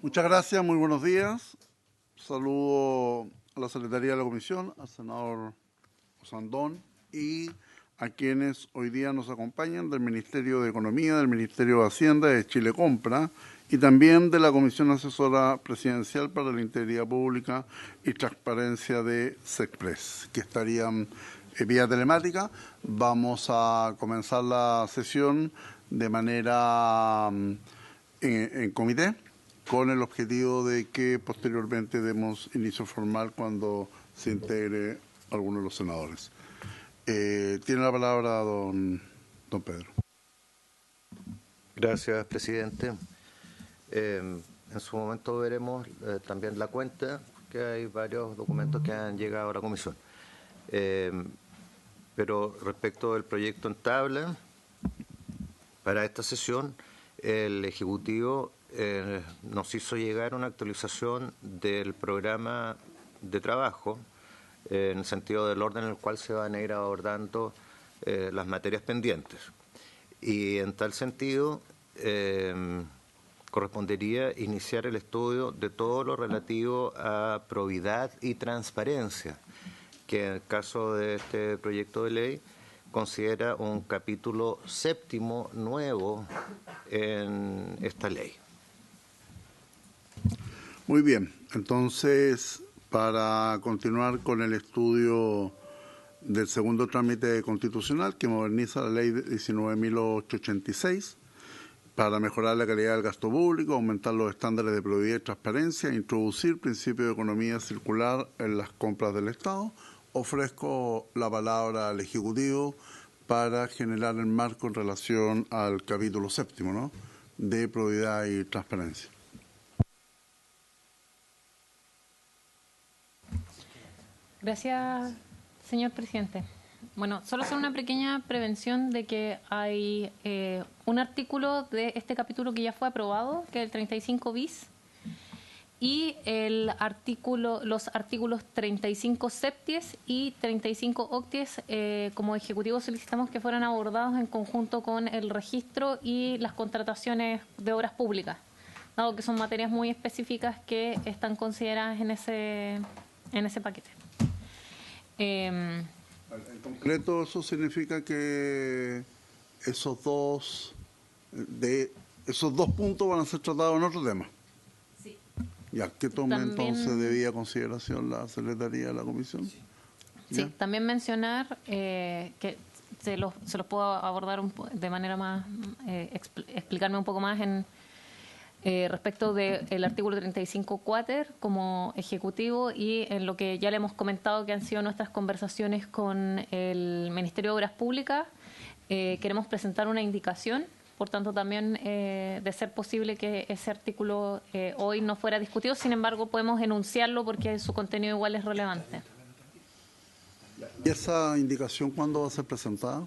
Muchas gracias, muy buenos días. Saludo a la Secretaría de la Comisión, al senador Osandón y a quienes hoy día nos acompañan del Ministerio de Economía, del Ministerio de Hacienda, de Chile Compra y también de la Comisión Asesora Presidencial para la Integridad Pública y Transparencia de SECPRES, que estarían vía telemática. Vamos a comenzar la sesión de manera en comité, con el objetivo de que posteriormente demos inicio formal cuando se integre alguno de los senadores. Tiene la palabra don Pedro. Gracias, presidente. En su momento veremos también la cuenta, que hay varios documentos que han llegado a la comisión. Pero respecto del proyecto en tabla, para esta sesión, el Ejecutivo nos hizo llegar una actualización del programa de trabajo, en el sentido del orden en el cual se van a ir abordando las materias pendientes. Y en tal sentido, correspondería iniciar el estudio de todo lo relativo a probidad y transparencia, que en el caso de este proyecto de ley considera un capítulo 7º nuevo en esta ley. Muy bien, entonces para continuar con el estudio del segundo trámite constitucional que moderniza la ley 19.886 para mejorar la calidad del gasto público, aumentar los estándares de probidad y transparencia, introducir principios de economía circular en las compras del Estado, ofrezco la palabra al Ejecutivo para generar el marco en relación al capítulo 7º, ¿no?, de probidad y transparencia. Gracias, señor presidente. Bueno, solo hacer una pequeña prevención de que hay un artículo de este capítulo que ya fue aprobado, que es el 35 bis, y los artículos 35 septies y 35 octies, como Ejecutivo solicitamos que fueran abordados en conjunto con el registro y las contrataciones de obras públicas, dado que son materias muy específicas que están consideradas en ese paquete. En concreto, eso significa que esos dos puntos van a ser tratados en otro tema. Sí. Ya, ¿qué tome También, entonces debida consideración la Secretaría de la Comisión? Sí, también mencionar que se los puedo abordar de manera más, explicarme un poco más en respecto del artículo 35 quater como ejecutivo y en lo que ya le hemos comentado que han sido nuestras conversaciones con el Ministerio de Obras Públicas. Queremos presentar una indicación, por tanto también de ser posible que ese artículo hoy no fuera discutido, sin embargo podemos enunciarlo porque su contenido igual es relevante. ¿Y esa indicación cuándo va a ser presentada?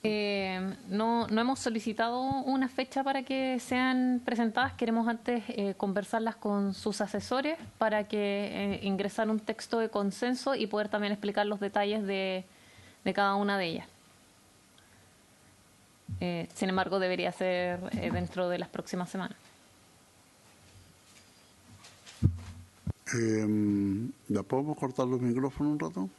No hemos solicitado una fecha para que sean presentadas. Queremos antes conversarlas con sus asesores para que ingresar un texto de consenso y poder también explicar los detalles de cada una de ellas. Sin embargo, debería ser dentro de las próximas semanas. ¿Ya podemos cortar los micrófonos un rato?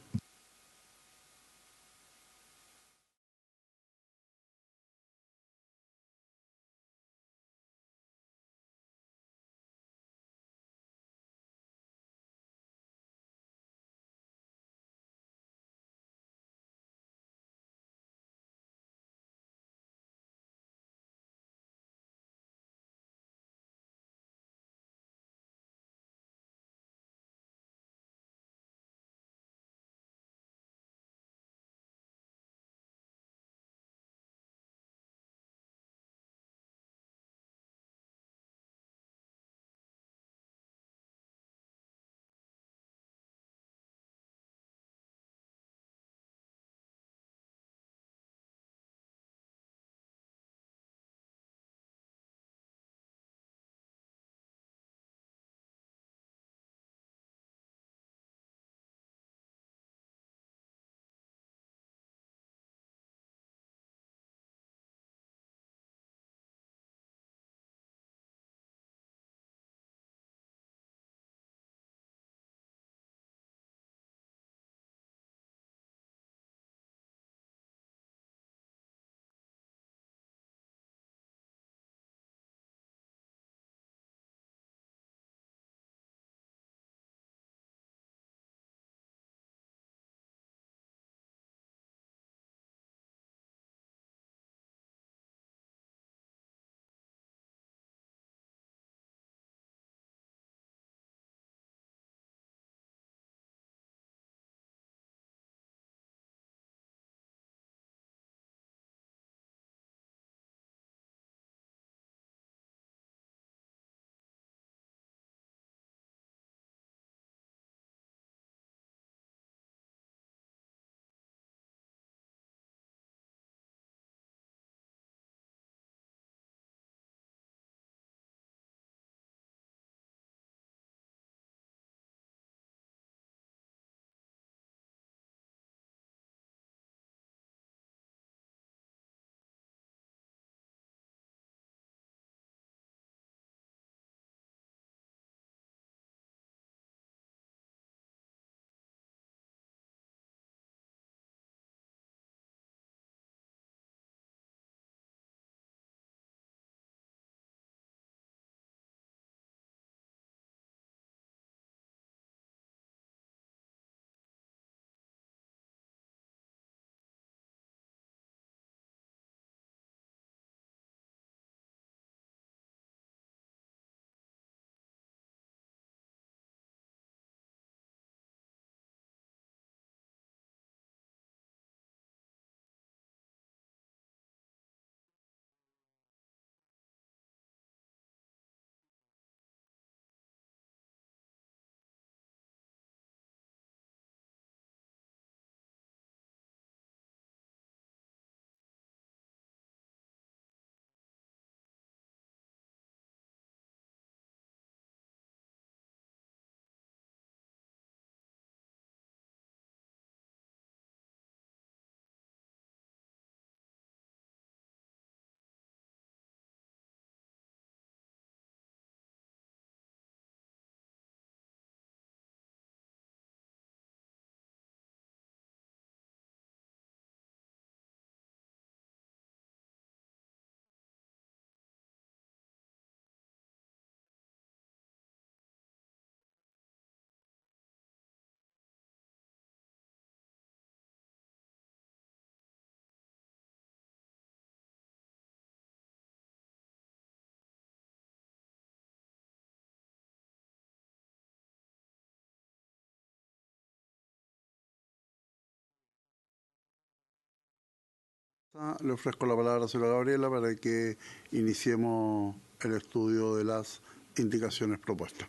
Le ofrezco la palabra a la señora Gabriela para que iniciemos el estudio de las indicaciones propuestas.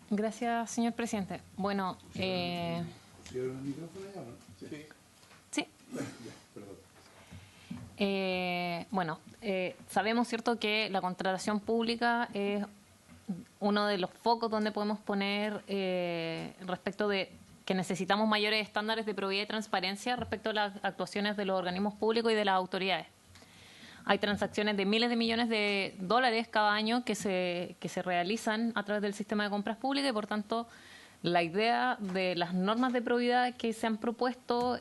Gracias, señor presidente. Bueno, sí. Sabemos, ¿cierto?, que la contratación pública es uno de los focos donde podemos poner respecto de que necesitamos mayores estándares de probidad y transparencia respecto a las actuaciones de los organismos públicos y de las autoridades. Hay transacciones de miles de millones de dólares cada año que se realizan a través del sistema de compras públicas y, por tanto, la idea de las normas de probidad que se han propuesto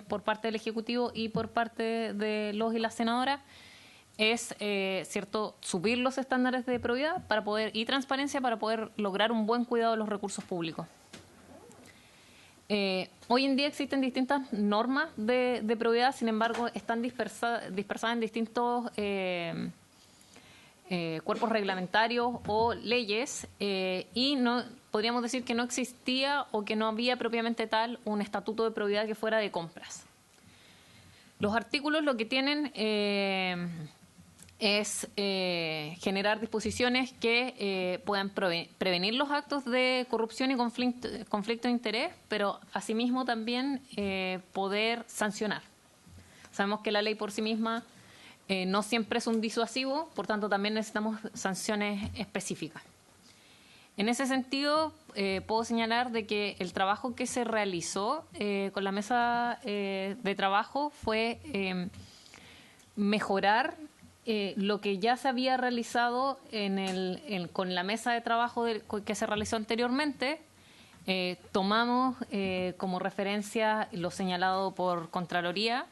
por parte del Ejecutivo y por parte de los y las senadoras es, cierto, subir los estándares de probidad y transparencia para poder lograr un buen cuidado de los recursos públicos. Hoy en día existen distintas normas de probidad, sin embargo, están dispersadas en distintos cuerpos reglamentarios o leyes y no podríamos decir que no existía o que no había propiamente tal un estatuto de probidad que fuera de compras. Los artículos lo que tienen es generar disposiciones que puedan prevenir los actos de corrupción y conflicto de interés, pero asimismo también poder sancionar. Sabemos que la ley por sí misma no siempre es un disuasivo, por tanto también necesitamos sanciones específicas. En ese sentido, puedo señalar de que el trabajo que se realizó con la mesa de trabajo fue mejorar lo que ya se había realizado con la mesa de trabajo que se realizó anteriormente. Tomamos como referencia lo señalado por Contraloría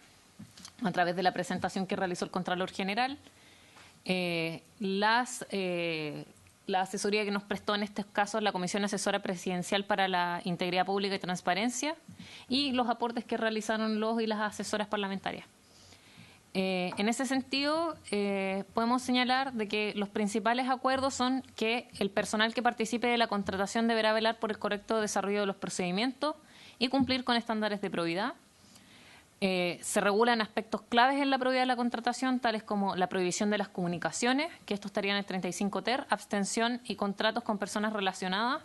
a través de la presentación que realizó el Contralor General, la asesoría que nos prestó en estos casos la Comisión Asesora Presidencial para la Integridad Pública y Transparencia y los aportes que realizaron los y las asesoras parlamentarias. En ese sentido, podemos señalar de que los principales acuerdos son que el personal que participe de la contratación deberá velar por el correcto desarrollo de los procedimientos y cumplir con estándares de probidad. Se regulan aspectos claves en la probidad de la contratación, tales como la prohibición de las comunicaciones, que esto estaría en el 35 ter, abstención y contratos con personas relacionadas.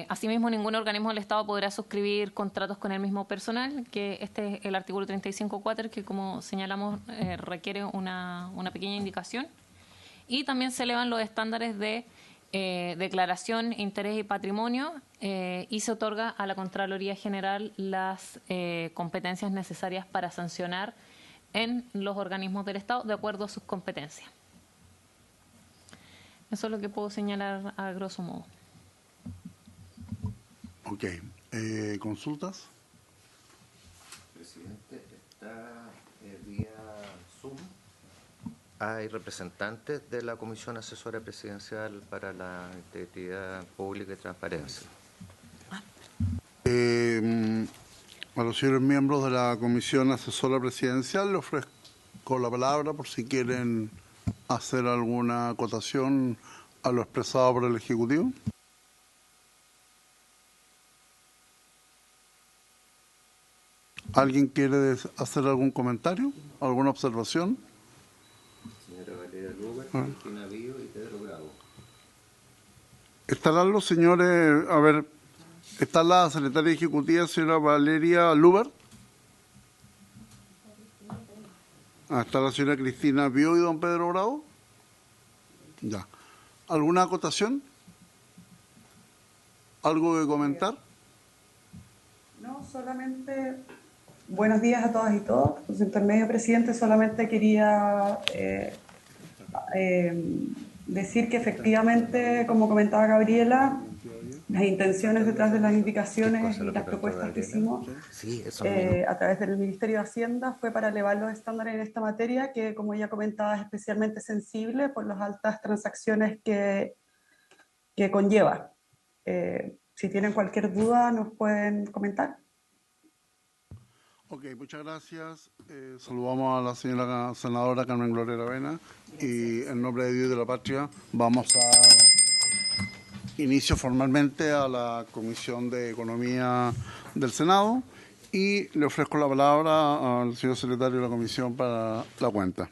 Asimismo, ningún organismo del Estado podrá suscribir contratos con el mismo personal, que este es el artículo 35 quater, que como señalamos requiere una pequeña indicación. Y también se elevan los estándares de declaración, interés y patrimonio y se otorga a la Contraloría General las competencias necesarias para sancionar en los organismos del Estado de acuerdo a sus competencias. Eso es lo que puedo señalar a grosso modo. Ok. ¿Consultas? Presidente, está vía Zoom. Hay representantes de la Comisión Asesora Presidencial para la Integridad Pública y Transparencia. A los señores miembros de la Comisión Asesora Presidencial le ofrezco la palabra por si quieren hacer alguna acotación a lo expresado por el Ejecutivo. ¿Alguien quiere hacer algún comentario? ¿Alguna observación? Señora Valeria Luber, Cristina Bío y Pedro Bravo. ¿Estarán los señores, a ver, está la secretaria ejecutiva, señora Valeria Luber? ¿Está la señora Cristina Bío y don Pedro Bravo? Ya. ¿Alguna acotación? ¿Algo que comentar? No, solamente buenos días a todas y todos. Por su intermedio, presidente, solamente quería decir que efectivamente, como comentaba Gabriela, las intenciones detrás de las indicaciones y las propuestas que hicimos a través del Ministerio de Hacienda fue para elevar los estándares en esta materia, que como ella comentaba es especialmente sensible por las altas transacciones que conlleva. Si tienen cualquier duda, nos pueden comentar. Ok, muchas gracias. Saludamos a la señora senadora Carmen Gloria Aravena y en nombre de Dios y de la Patria vamos a inicio formalmente a la Comisión de Economía del Senado y le ofrezco la palabra al señor secretario de la Comisión para la cuenta.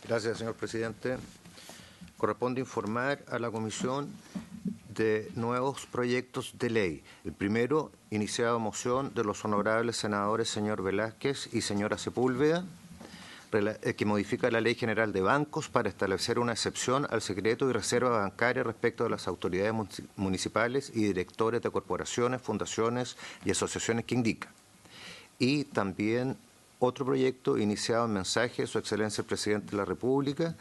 Gracias, señor presidente. Corresponde informar a la Comisión de nuevos proyectos de ley. El primero, iniciado a moción de los honorables senadores señor Velázquez y señora Sepúlveda, que modifica la Ley General de Bancos para establecer una excepción al secreto y reserva bancaria respecto de las autoridades municipales y directores de corporaciones, fundaciones y asociaciones que indica. Y también otro proyecto iniciado en mensaje de Su Excelencia el Presidente de la República,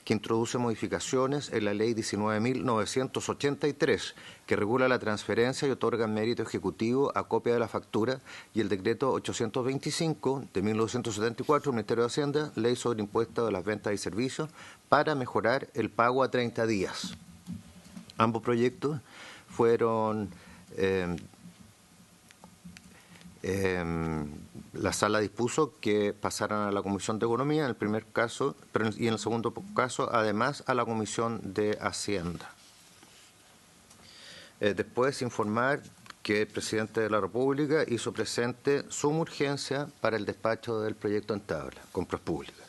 que introduce modificaciones en la Ley 19.983, que regula la transferencia y otorga mérito ejecutivo a copia de la factura, y el Decreto 825 de 1974 del Ministerio de Hacienda, Ley sobre Impuesto de las Ventas y Servicios, para mejorar el pago a 30 días. Ambos proyectos fueron... la sala dispuso que pasaran a la Comisión de Economía en el primer caso, y en el segundo caso, además, a la Comisión de Hacienda. Después, informar que el Presidente de la República hizo presente suma urgencia para el despacho del proyecto en tabla, compras públicas.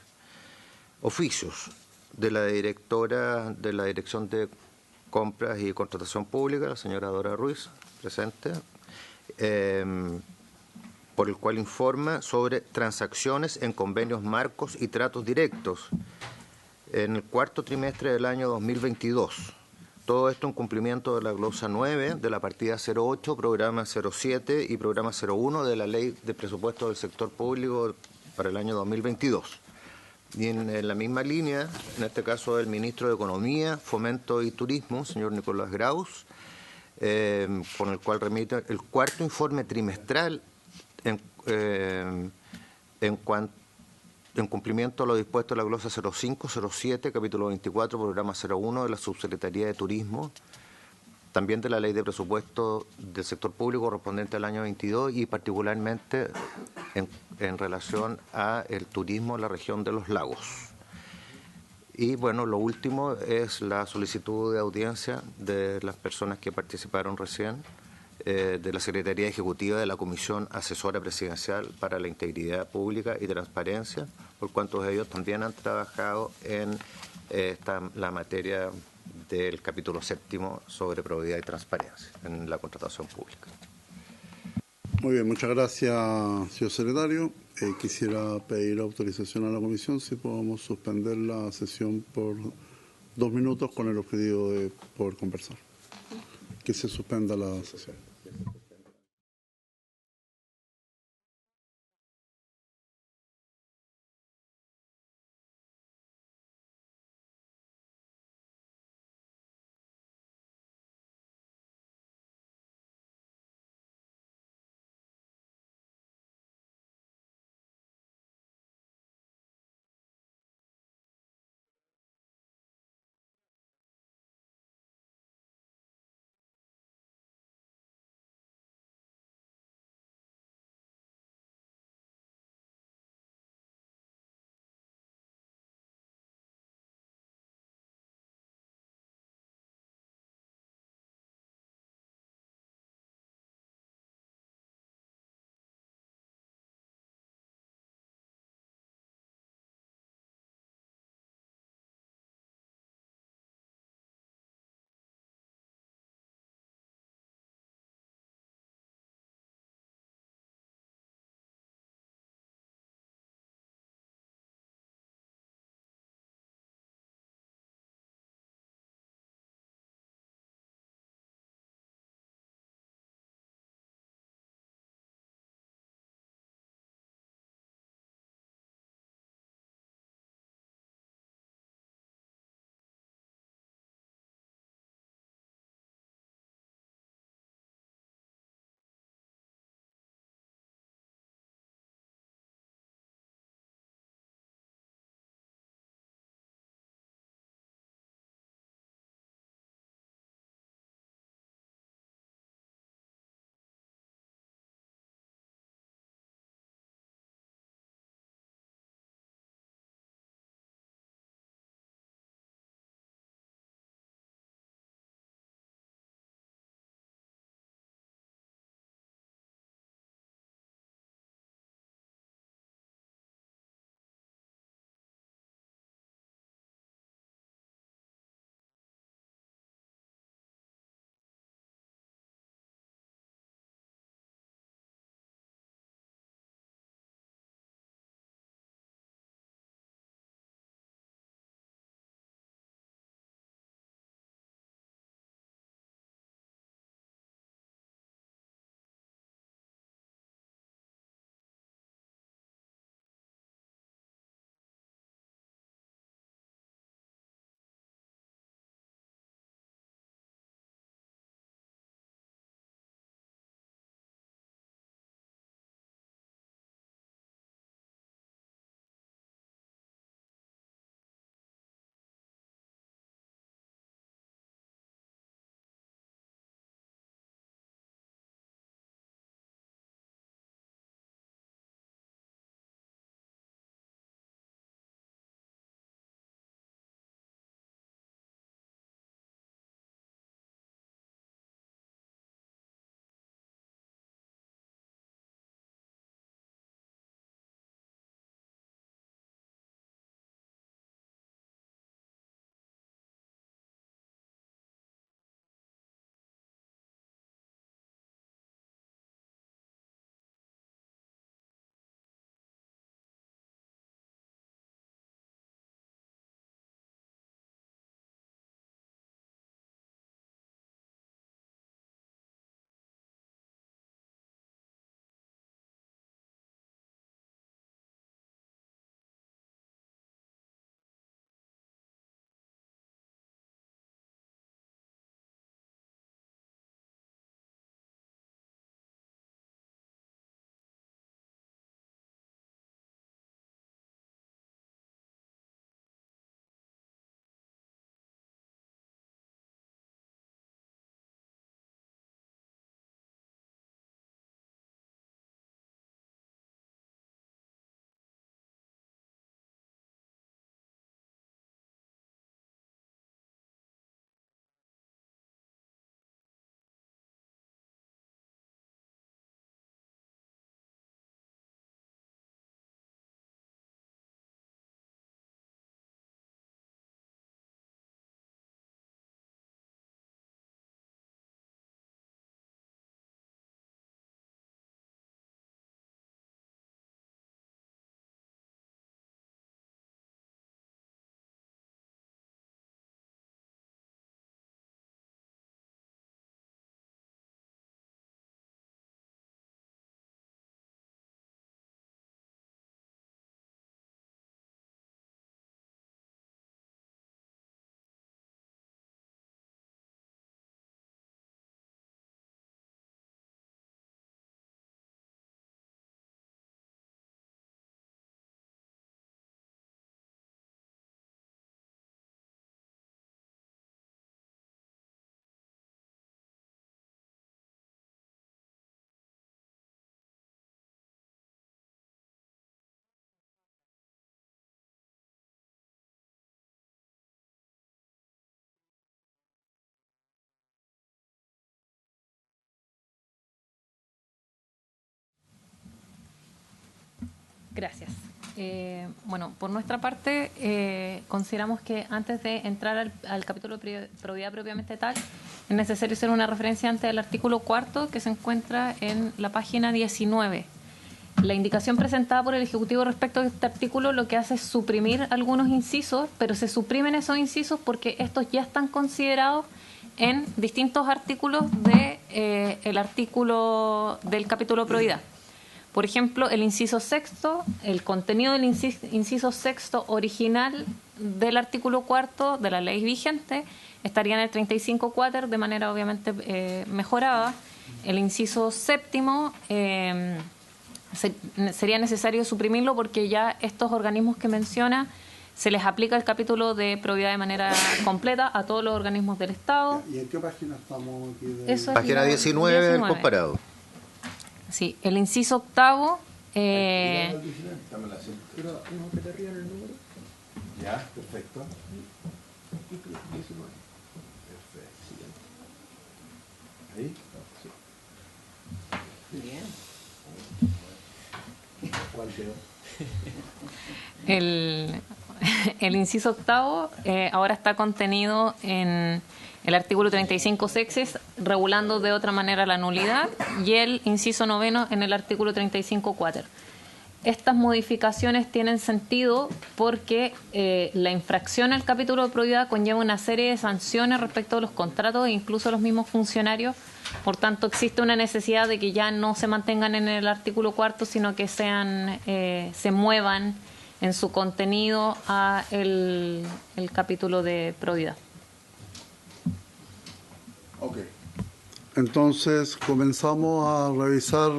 Oficios de la directora de la Dirección de Compras y Contratación Pública, la señora Dora Ruiz, presente, por el cual informa sobre transacciones en convenios marcos y tratos directos en el cuarto trimestre del año 2022. Todo esto en cumplimiento de la glosa 9 de la partida 08, programa 07 y programa 01 de la Ley de Presupuesto del Sector Público para el año 2022. Y en la misma línea, en este caso del Ministro de Economía, Fomento y Turismo, señor Nicolás Graus, con el cual remite el cuarto informe trimestral en cumplimiento a lo dispuesto en la glosa 05, 07, capítulo 24, programa 01 de la Subsecretaría de Turismo, también de la Ley de Presupuesto del Sector Público correspondiente al año 22 y particularmente en relación a el turismo en la región de los lagos. Y bueno, lo último es la solicitud de audiencia de las personas que participaron recién, de la Secretaría Ejecutiva de la Comisión Asesora Presidencial para la Integridad Pública y Transparencia, por cuanto ellos también han trabajado en la materia del capítulo 7 sobre probidad y transparencia en la contratación pública. Muy bien, muchas gracias, señor secretario. Quisiera pedir autorización a la comisión si podemos suspender la sesión por 2 minutos con el objetivo de poder conversar. Que se suspenda la sesión. Gracias. Bueno, por nuestra parte, consideramos que antes de entrar al capítulo de probidad propiamente tal, es necesario hacer una referencia ante el artículo 4 que se encuentra en la página 19. La indicación presentada por el Ejecutivo respecto a este artículo lo que hace es suprimir algunos incisos, pero se suprimen esos incisos porque estos ya están considerados en distintos artículos el artículo del capítulo de probidad. Por ejemplo, el inciso sexto, el contenido del inciso sexto original del artículo cuarto de la ley vigente estaría en el 35.4 de manera obviamente mejorada. El inciso séptimo sería necesario suprimirlo porque ya estos organismos que menciona se les aplica el capítulo de probidad de manera completa a todos los organismos del Estado. ¿Y en qué página estamos aquí? Eso es página 19 del comparado. Sí, el inciso octavo. Ya, perfecto. Ahí. Bien. ¿Cuál quedó? El inciso octavo ahora está contenido en el artículo 35 sexes, regulando de otra manera la nulidad, y el inciso noveno en el artículo 35.4. Estas modificaciones tienen sentido porque la infracción al capítulo de probidad conlleva una serie de sanciones respecto a los contratos e incluso a los mismos funcionarios. Por tanto, existe una necesidad de que ya no se mantengan en el artículo cuarto, sino que se muevan en su contenido a el capítulo de probidad. Ok. Entonces, comenzamos a revisar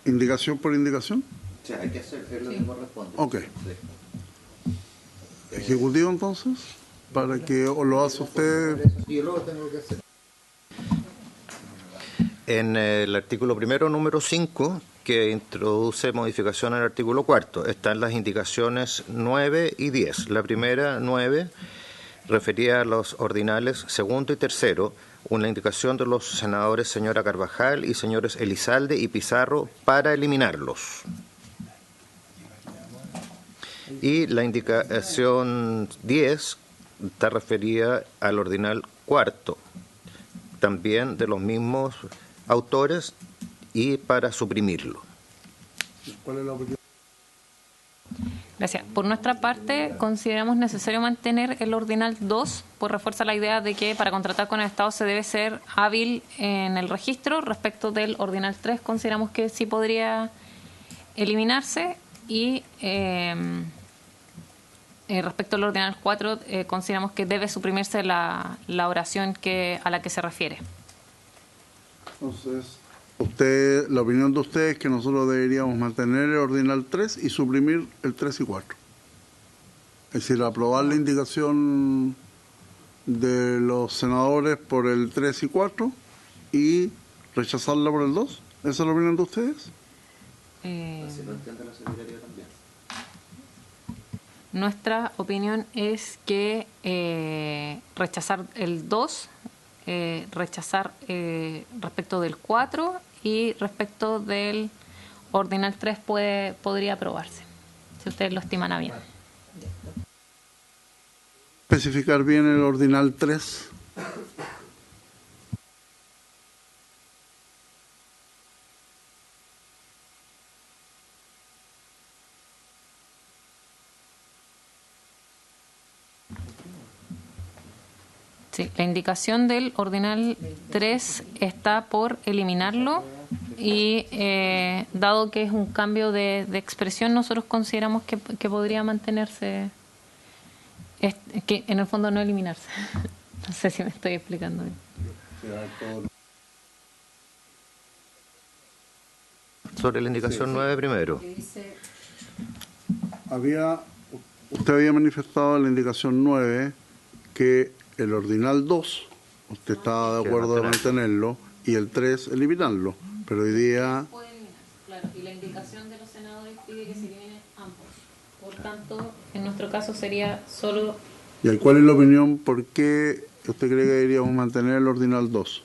indicación por indicación. Sí, hay que hacer lo que corresponde. Ok. Ejecutivo, entonces, para que o lo hace usted. Yo lo tengo que hacer. En el artículo primero, número 5, que introduce modificación al artículo cuarto, están las indicaciones 9 y 10. La primera, 9, refería a los ordinales segundo y tercero, una indicación de los senadores señora Carvajal y señores Elizalde y Pizarro para eliminarlos. Y la indicación 10 está referida al ordinal cuarto, también de los mismos autores, y para suprimirlo. ¿Cuál es la opinión? Gracias. Por nuestra parte, consideramos necesario mantener el ordinal 2, pues refuerza la idea de que para contratar con el Estado se debe ser hábil en el registro. Respecto del ordinal 3, consideramos que sí podría eliminarse. Y respecto al ordinal 4, consideramos que debe suprimirse la oración a la que se refiere. Entonces, la opinión de usted es que nosotros deberíamos mantener el ordinal 3 y suprimir el 3 y 4. Es decir, aprobar la indicación de los senadores por el 3 y 4 y rechazarla por el 2. ¿Esa es la opinión de ustedes? Así lo entiende la Secretaría también. Nuestra opinión es que rechazar el 2, rechazar respecto del 4 y respecto del ordinal 3 podría aprobarse, si ustedes lo estiman a bien. Especificar bien el ordinal 3. Sí, la indicación del ordinal 3 está por eliminarlo y dado que es un cambio de expresión, nosotros consideramos que podría mantenerse, que en el fondo no eliminarse. No sé si me estoy explicando bien. Sobre la indicación 9 primero. Usted había manifestado en la indicación 9 que el ordinal 2, usted estaba de acuerdo de mantenerlo, y el 3 eliminarlo, pero hoy día... Puede eliminar, claro, y la indicación de los senadores pide que se eliminen ambos. Por tanto, en nuestro caso sería solo... ¿Y cuál es la opinión? ¿Por qué usted cree que deberíamos mantener el ordinal 2?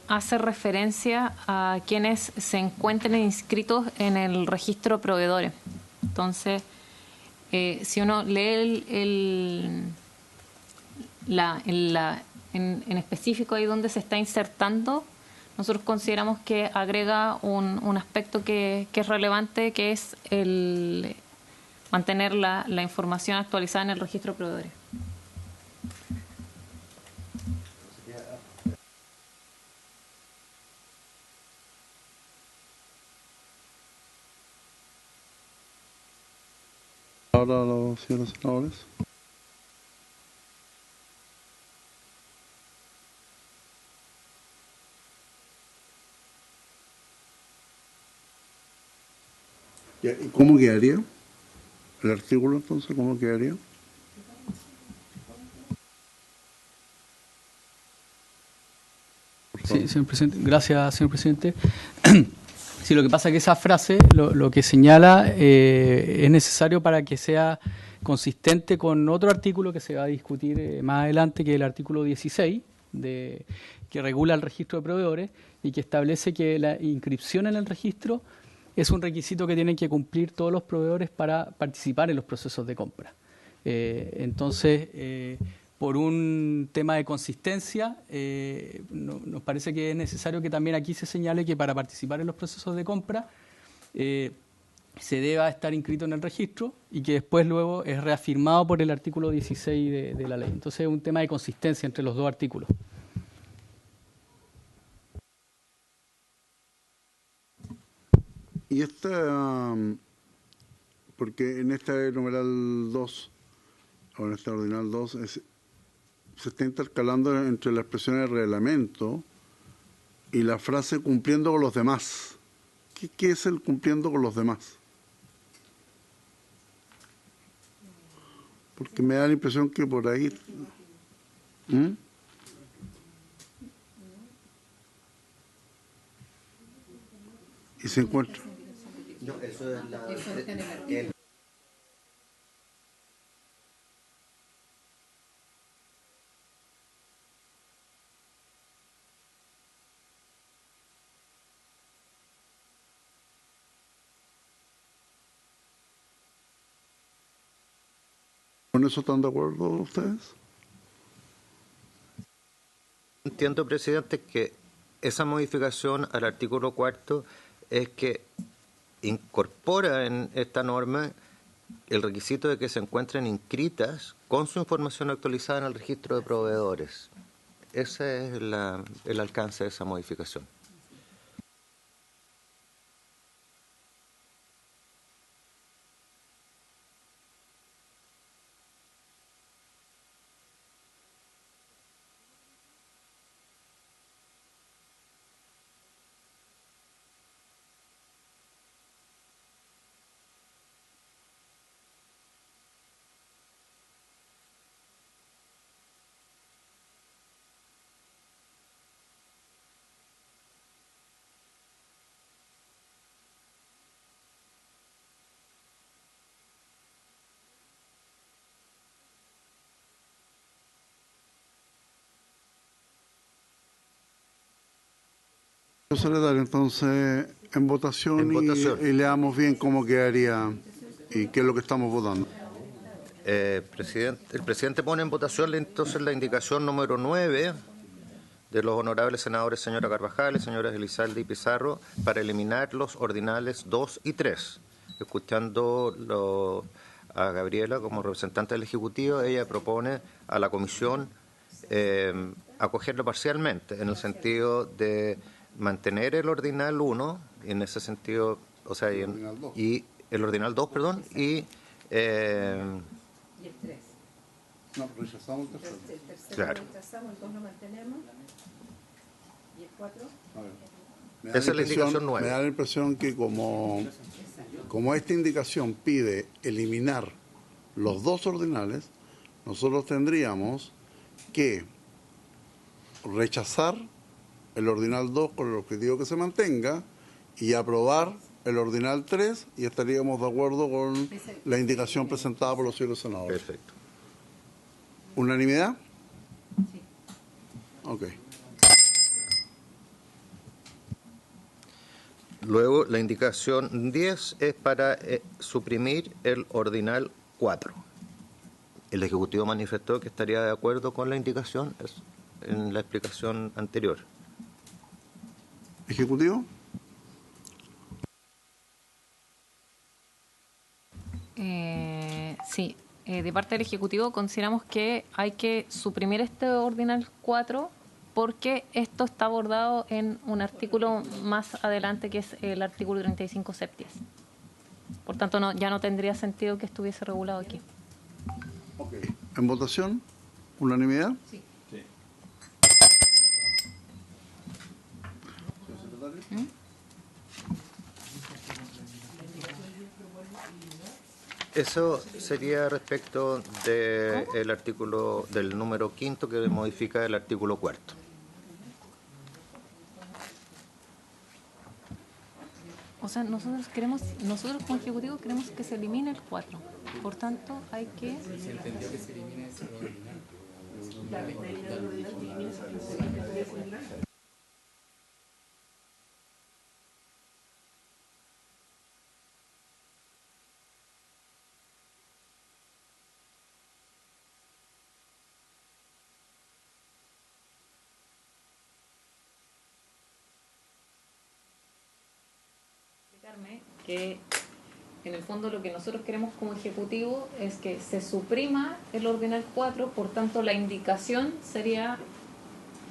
hace referencia a quienes se encuentren inscritos en el registro de proveedores. Entonces, si uno lee en específico ahí donde se está insertando, nosotros consideramos que agrega un aspecto que es relevante, que es el mantener la información actualizada en el registro de proveedores. Ahora los señores senadores. ¿Y cómo quedaría el artículo entonces? ¿Cómo quedaría? Sí, señor presidente. Gracias, señor presidente. Sí, lo que pasa es que esa frase lo que señala es necesario para que sea consistente con otro artículo que se va a discutir más adelante, que es el artículo 16, que regula el registro de proveedores y que establece que la inscripción en el registro es un requisito que tienen que cumplir todos los proveedores para participar en los procesos de compra. Entonces, por un tema de consistencia, nos parece que es necesario que también aquí se señale que para participar en los procesos de compra se deba estar inscrito en el registro y que después luego es reafirmado por el artículo 16 de la ley. Entonces es un tema de consistencia entre los dos artículos. Y porque en este numeral 2, o en este ordinal 2, se está intercalando entre la expresión del reglamento y la frase cumpliendo con los demás. ¿Qué es el cumpliendo con los demás? Porque me da la impresión que por ahí... Y se encuentra... No, eso es la... ¿Con eso están de acuerdo ustedes? Entiendo, presidente, que esa modificación al artículo 4 es que incorpora en esta norma el requisito de que se encuentren inscritas con su información actualizada en el registro de proveedores. Ese es el alcance de esa modificación. Secretario, entonces, en votación, y leamos bien cómo quedaría y qué es lo que estamos votando. El presidente pone en votación entonces la indicación número 9 de los honorables senadores señora Carvajal, señoras Elizalde y Pizarro, para eliminar los ordinales 2 y 3. Escuchando a Gabriela como representante del Ejecutivo, ella propone a la comisión acogerlo parcialmente, en el sentido de mantener el ordinal 1, en ese sentido, o sea, y el ordinal 2, perdón, y el 3. No, rechazamos el tercero. El tercero claro. lo rechazamos, el 2 lo mantenemos. ¿Y el 4? Esa es la indicación 9. Me da la impresión que como esta indicación pide eliminar los dos ordinales, nosotros tendríamos que rechazar el ordinal 2 con el objetivo que se mantenga y aprobar el ordinal 3 y estaríamos de acuerdo con la indicación presentada por los señores senadores. Perfecto. ¿Unanimidad? Sí. Ok. Luego, la indicación 10 es para suprimir el ordinal 4. El Ejecutivo manifestó que estaría de acuerdo con la indicación en la explicación anterior. ¿Ejecutivo? Sí, de parte del Ejecutivo consideramos que hay que suprimir este ordinal 4 porque esto está abordado en un artículo más adelante que es el artículo 35 septies. Por tanto, ya no tendría sentido que estuviese regulado aquí. Okay. ¿En votación? ¿Unanimidad? Sí. Eso sería respecto del artículo del número 5 que modifica el artículo 4. O sea, nosotros como Ejecutivo queremos que se elimine el 4. Por tanto, hay que... Se entendió que se elimine ese ordinal. Que en el fondo lo que nosotros queremos como Ejecutivo es que se suprima el ordinal 4, por tanto la indicación sería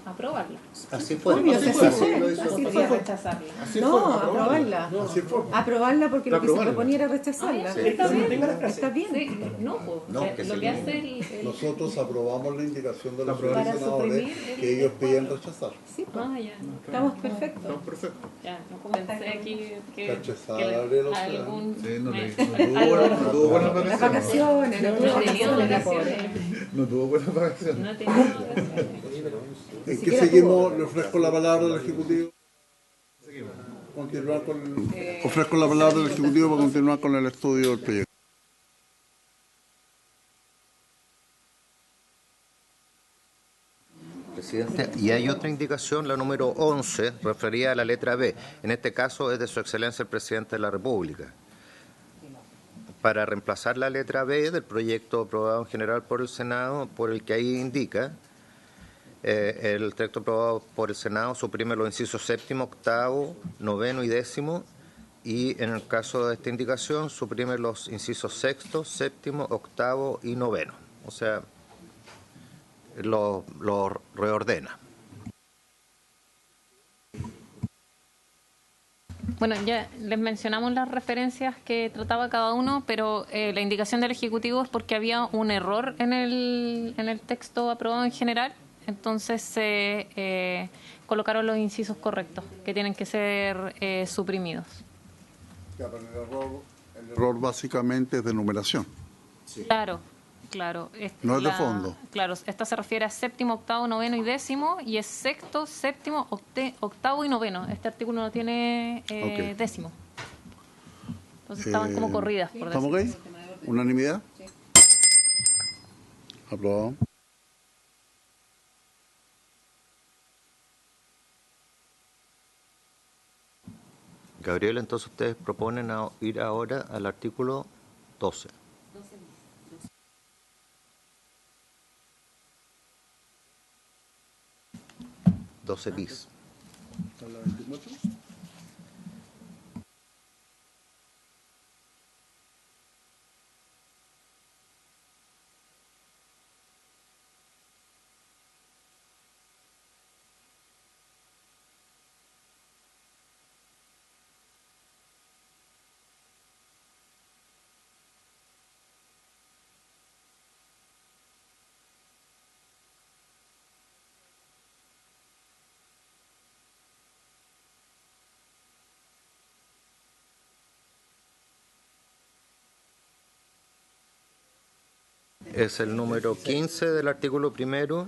aprobarla. Así fue. Obvio, Así así fue. fue. Rechazarla. No, aprobarla. Aprobarla porque lo que se proponía era rechazarla. Sí. Está bien. Está bien. Sí, no, pues, lo que hace el Nosotros aprobamos la indicación de los Para senadores suprimir el- que ellos piden rechazar. Sí, pues, ya. estamos perfectos. Ya, no pensé aquí que Rechazable los algún... No tuvo buenas Las vacaciones. vacaciones, no No tuvo he tenido vacaciones. vacaciones. No tuvo buenas vacaciones. No he tenido vacaciones. ¿En qué siquiera seguimos? Le ofrezco la palabra al Ejecutivo. Continuar con ofrezco la palabra al Ejecutivo para continuar con el estudio del proyecto. Presidente, y hay otra indicación, la número 11, referida a la letra B. En este caso es de Su Excelencia el Presidente de la República. Para reemplazar la letra B del proyecto aprobado en general por el Senado, por el que ahí indica, el texto aprobado por el Senado suprime los incisos séptimo, octavo, noveno y décimo, y en el caso de esta indicación suprime los incisos sexto, séptimo, octavo y noveno. O sea, lo reordena. Bueno, ya les mencionamos las referencias que trataba cada uno, pero la indicación del Ejecutivo es porque había un error en el texto aprobado en general, entonces se colocaron los incisos correctos, que tienen que ser suprimidos. El error básicamente es de numeración. Claro. No es de fondo. Claro, esta se refiere a séptimo, octavo, noveno y décimo, y es sexto, séptimo, octavo y noveno. Este artículo no tiene décimo. Entonces estaban como corridas, por ¿Estamos decirlo. ok? ¿Unanimidad? Sí. Aprobado. Gabriel, entonces ustedes proponen ir ahora al artículo 12. 12 bis. ¿Tabla 24? Es el número 15 del artículo primero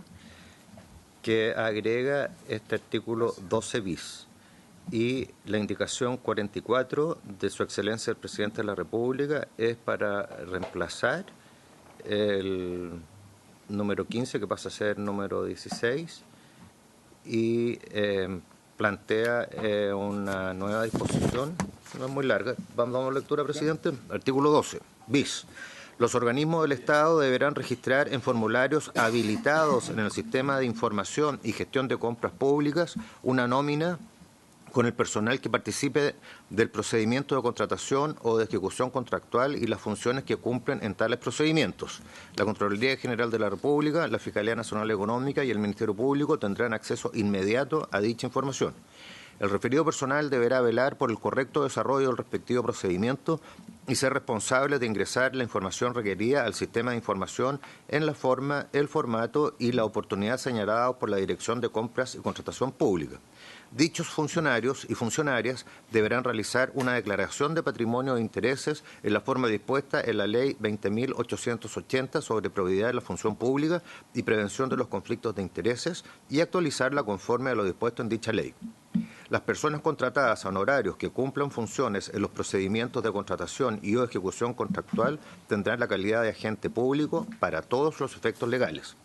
que agrega este artículo 12 bis. Y la indicación 44 de Su Excelencia el Presidente de la República es para reemplazar el número 15, que pasa a ser número 16, y plantea una nueva disposición, no es muy larga. Vamos a lectura, presidente. Artículo 12, bis. Los organismos del Estado deberán registrar en formularios habilitados en el Sistema de Información y Gestión de Compras Públicas una nómina con el personal que participe del procedimiento de contratación o de ejecución contractual y las funciones que cumplen en tales procedimientos. La Contraloría General de la República, la Fiscalía Nacional Económica y el Ministerio Público tendrán acceso inmediato a dicha información. El referido personal deberá velar por el correcto desarrollo del respectivo procedimiento y ser responsable de ingresar la información requerida al sistema de información en la forma, el formato y la oportunidad señalados por la Dirección de Compras y Contratación Pública. Dichos funcionarios y funcionarias deberán realizar una declaración de patrimonio e intereses en la forma dispuesta en la Ley 20.880 sobre probidad de la función pública y prevención de los conflictos de intereses y actualizarla conforme a lo dispuesto en dicha ley. Las personas contratadas a honorarios que cumplan funciones en los procedimientos de contratación y o ejecución contractual tendrán la calidad de agente público para todos los efectos legales.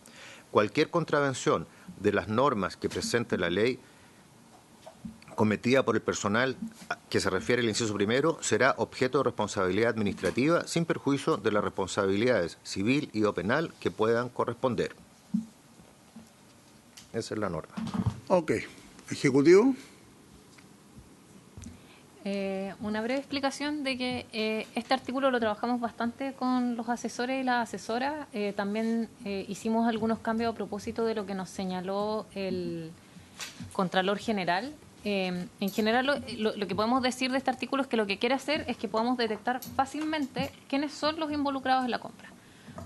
Cualquier contravención de las normas que presente la ley cometida por el personal que se refiere al inciso primero será objeto de responsabilidad administrativa sin perjuicio de las responsabilidades civil y o penal que puedan corresponder. Esa es la norma. Ok. Ejecutivo. Una breve explicación de que este artículo lo trabajamos bastante con los asesores y las asesoras. También hicimos algunos cambios a propósito de lo que nos señaló el Contralor General. En general, lo que podemos decir de este artículo es que lo que quiere hacer es que podamos detectar fácilmente quiénes son los involucrados en la compra.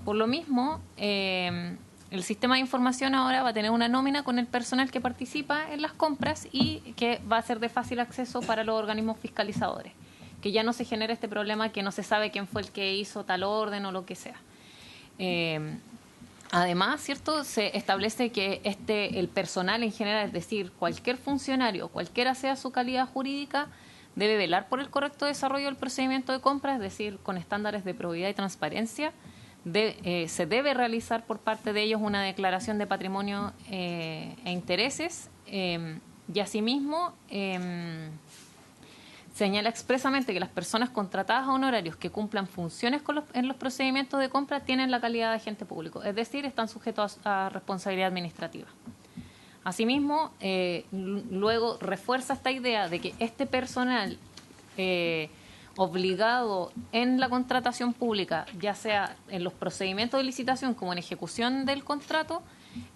Por lo mismo, el sistema de información ahora va a tener una nómina con el personal que participa en las compras y que va a ser de fácil acceso para los organismos fiscalizadores. Que ya no se genere este problema que no se sabe quién fue el que hizo tal orden o lo que sea. Además, ¿cierto? Se establece que el personal en general, es decir, cualquier funcionario, cualquiera sea su calidad jurídica, debe velar por el correcto desarrollo del procedimiento de compra, es decir, con estándares de probidad y transparencia. Se debe realizar por parte de ellos una declaración de patrimonio e intereses y asimismo señala expresamente que las personas contratadas a honorarios que cumplan funciones en los procedimientos de compra tienen la calidad de agente público, es decir, están sujetos a responsabilidad administrativa. Asimismo, luego refuerza esta idea de que este personal obligado en la contratación pública, ya sea en los procedimientos de licitación como en ejecución del contrato,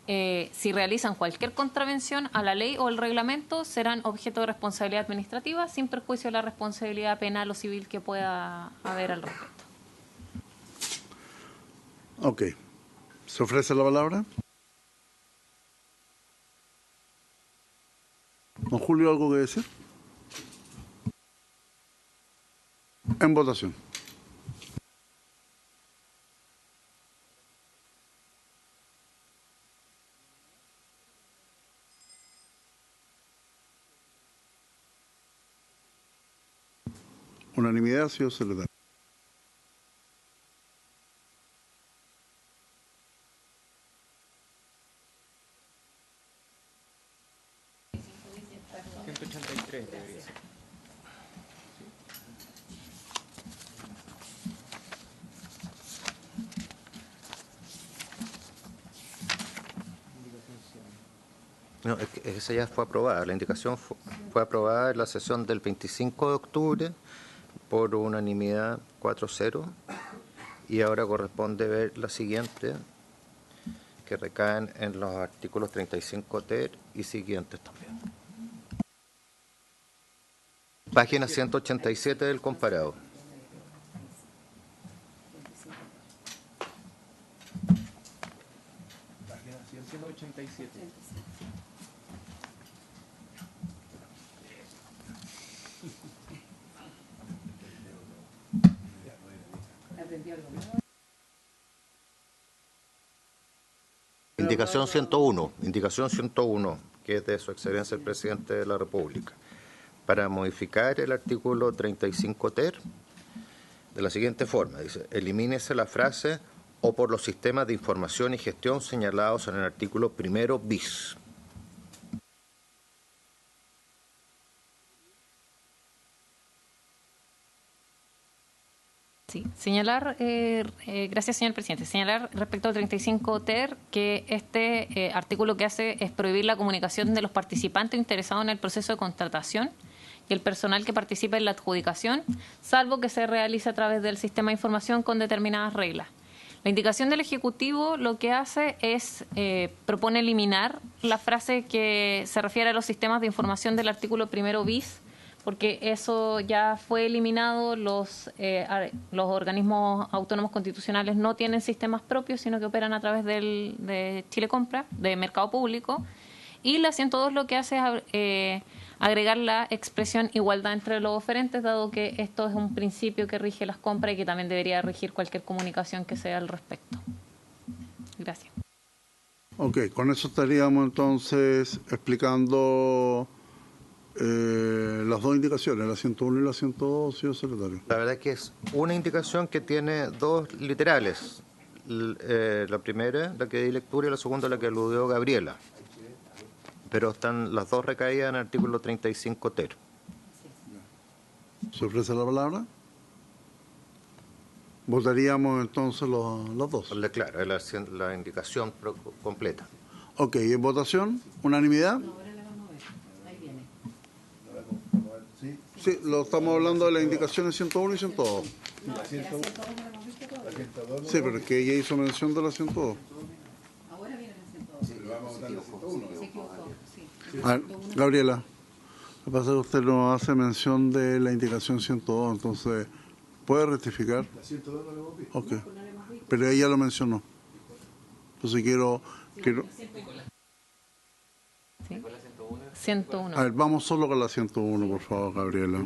si realizan cualquier contravención a la ley o el reglamento, serán objeto de responsabilidad administrativa sin perjuicio de la responsabilidad penal o civil que pueda haber al respecto. Ok. ¿Se ofrece la palabra? Don Julio, ¿algo que decir? En votación. Unanimidad, señor secretario. No, esa ya fue aprobada. La indicación fue aprobada en la sesión del 25 de octubre por unanimidad 4-0 y ahora corresponde ver la siguiente, que recaen en los artículos 35 ter y siguientes también. Página 187 del comparado. Página 187. Indicación 101, que es de Su Excelencia el Presidente de la República, para modificar el artículo 35 ter de la siguiente forma. Dice, elimínese la frase o por los sistemas de información y gestión señalados en el artículo primero bis. Sí, señalar, gracias señor presidente, señalar respecto al 35 ter que este artículo que hace es prohibir la comunicación de los participantes interesados en el proceso de contratación y el personal que participa en la adjudicación, salvo que se realice a través del sistema de información con determinadas reglas. La indicación del Ejecutivo lo que hace es, propone eliminar la frase que se refiere a los sistemas de información del artículo 1 bis, porque eso ya fue eliminado. Los organismos autónomos constitucionales no tienen sistemas propios, sino que operan a través de Chile Compra, de Mercado Público. Y la 102 lo que hace es agregar la expresión igualdad entre los oferentes, dado que esto es un principio que rige las compras y que también debería regir cualquier comunicación que sea al respecto. Gracias. Ok, con eso estaríamos entonces explicando las dos indicaciones, la 101 y la 102, señor secretario. La verdad es que es una indicación que tiene dos literales. La primera, la que di lectura, y la segunda, la que aludió Gabriela. Pero están las dos recaídas en el artículo 35 ter. ¿Se ofrece la palabra? Votaríamos entonces los dos. Claro, es la indicación completa. Ok, ¿en votación? ¿Unanimidad? Sí, lo estamos hablando de las indicaciones 101 y 102. Sí, pero es que ella hizo mención de la 102. Ahora viene la 102. Se equivocó. A ver, Gabriela, lo que pasa es que usted nos hace mención de la indicación 102, entonces, ¿puede rectificar? La 102 no lo hemos visto. Ok, pero ella lo mencionó. Entonces quiero... ¿Sí? 101. A ver, vamos solo con la 101, por favor, Gabriela.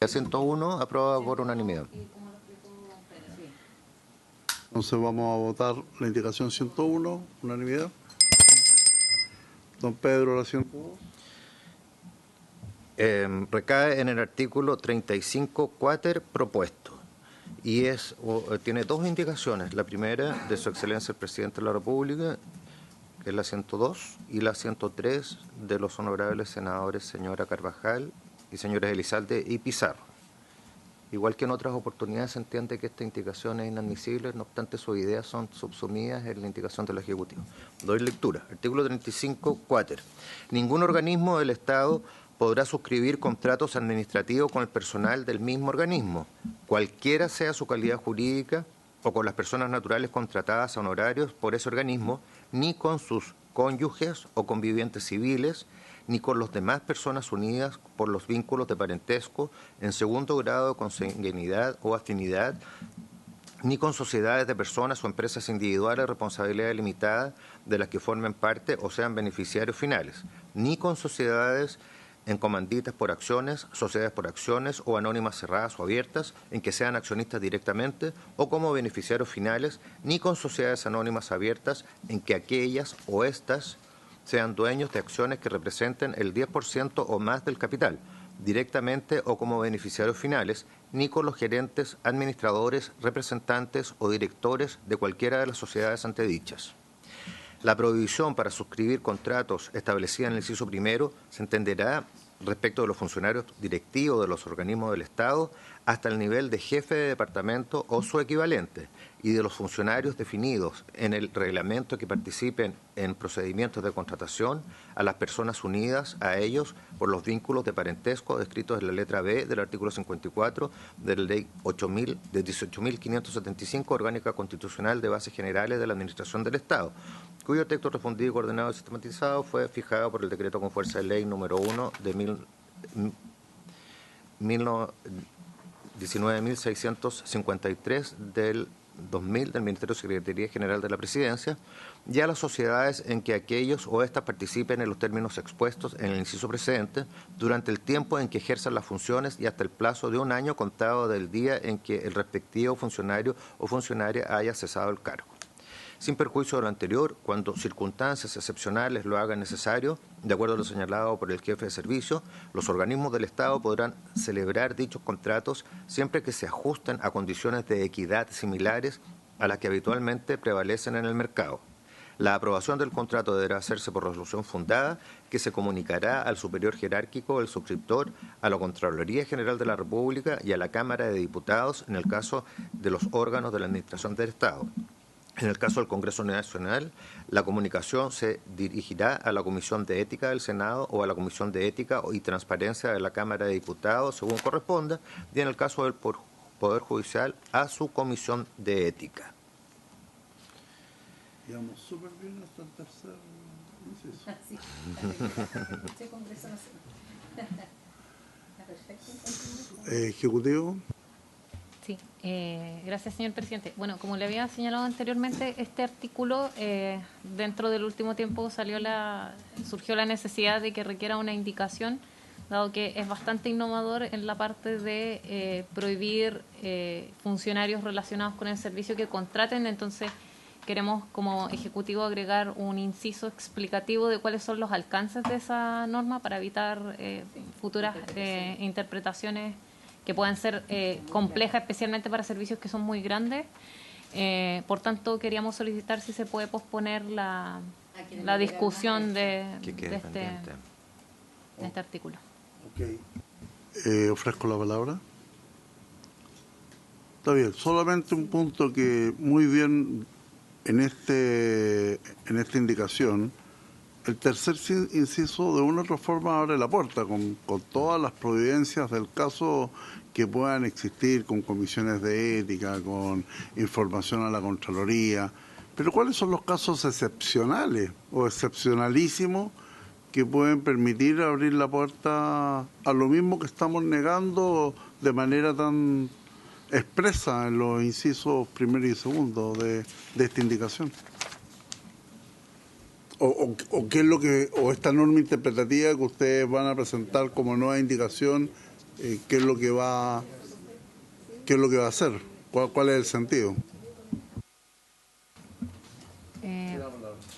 La 101 aprobada por unanimidad. Entonces vamos a votar la indicación 101, unanimidad. Don Pedro, la 102. Recae en el artículo 35 cuater propuesto y tiene dos indicaciones. La primera, de su excelencia el presidente de la República, que es la 102, y la 103 de los honorables senadores señora Carvajal y señores Elizalde y Pizarro. Igual que en otras oportunidades se entiende que esta indicación es inadmisible, no obstante sus ideas son subsumidas en la indicación del Ejecutivo. Doy lectura. Artículo 35 cuater. Ningún organismo del Estado podrá suscribir contratos administrativos con el personal del mismo organismo, cualquiera sea su calidad jurídica, o con las personas naturales contratadas a honorarios por ese organismo, ni con sus cónyuges o convivientes civiles, ni con las demás personas unidas por los vínculos de parentesco en segundo grado de consanguinidad o afinidad, ni con sociedades de personas o empresas individuales de responsabilidad limitada de las que formen parte o sean beneficiarios finales, ni con sociedades en comanditas por acciones, sociedades por acciones o anónimas cerradas o abiertas en que sean accionistas directamente o como beneficiarios finales, ni con sociedades anónimas abiertas en que aquellas o estas sean dueños de acciones que representen el 10% o más del capital, directamente o como beneficiarios finales, ni con los gerentes, administradores, representantes o directores de cualquiera de las sociedades antedichas. La prohibición para suscribir contratos establecida en el inciso primero se entenderá respecto de los funcionarios directivos de los organismos del Estado hasta el nivel de jefe de departamento o su equivalente, y de los funcionarios definidos en el reglamento que participen en procedimientos de contratación a las personas unidas a ellos por los vínculos de parentesco descritos en la letra B del artículo 54 de la Ley 18.575, Orgánica Constitucional de Bases Generales de la Administración del Estado, cuyo texto refundido, coordenado y sistematizado fue fijado por el decreto con fuerza de ley número 1 de 19.653 del 2000 del Ministerio de Secretaría General de la Presidencia, y a las sociedades en que aquellos o éstas participen en los términos expuestos en el inciso precedente durante el tiempo en que ejerzan las funciones y hasta el plazo de 1 año contado del día en que el respectivo funcionario o funcionaria haya cesado el cargo. Sin perjuicio de lo anterior, cuando circunstancias excepcionales lo hagan necesario, de acuerdo a lo señalado por el jefe de servicio, los organismos del Estado podrán celebrar dichos contratos siempre que se ajusten a condiciones de equidad similares a las que habitualmente prevalecen en el mercado. La aprobación del contrato deberá hacerse por resolución fundada que se comunicará al superior jerárquico del suscriptor, a la Contraloría General de la República y a la Cámara de Diputados en el caso de los órganos de la Administración del Estado. En el caso del Congreso Nacional, la comunicación se dirigirá a la Comisión de Ética del Senado o a la Comisión de Ética y Transparencia de la Cámara de Diputados, según corresponda, y en el caso del Poder Judicial, a su Comisión de Ética. Digamos súper bien hasta el tercer inciso. Sí. Congreso Nacional. Ejecutivo. Sí, gracias, señor presidente. Bueno, como le había señalado anteriormente, este artículo, dentro del último tiempo surgió la necesidad de que requiera una indicación, dado que es bastante innovador en la parte de prohibir funcionarios relacionados con el servicio que contraten. Entonces, queremos como Ejecutivo agregar un inciso explicativo de cuáles son los alcances de esa norma para evitar futuras interpretaciones que puedan ser complejas, especialmente para servicios que son muy grandes. Por tanto, queríamos solicitar si se puede posponer la discusión de este artículo. Okay. Ofrezco la palabra. Está bien, solamente un punto que muy bien en esta indicación, el tercer inciso de una u otra forma abre la puerta con todas las providencias del caso que puedan existir, con comisiones de ética, con información a la Contraloría. Pero ¿cuáles son los casos excepcionales o excepcionalísimos que pueden permitir abrir la puerta a lo mismo que estamos negando de manera tan expresa en los incisos primero y segundo de esta indicación? O qué es lo que, o esta norma interpretativa que ustedes van a presentar como nueva indicación, qué es lo que va a hacer, cuál es el sentido.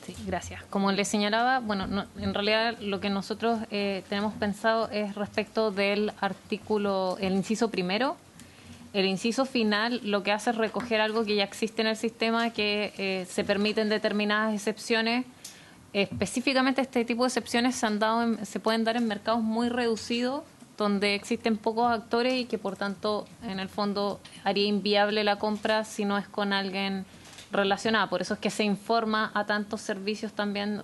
Sí, gracias. Como les señalaba, bueno, en realidad lo que nosotros tenemos pensado es respecto del artículo, el inciso primero. El inciso final lo que hace es recoger algo que ya existe en el sistema, que se permiten determinadas excepciones. Específicamente este tipo de excepciones se pueden dar en mercados muy reducidos, donde existen pocos actores y que por tanto en el fondo haría inviable la compra si no es con alguien relacionado. Por eso es que se informa a tantos servicios también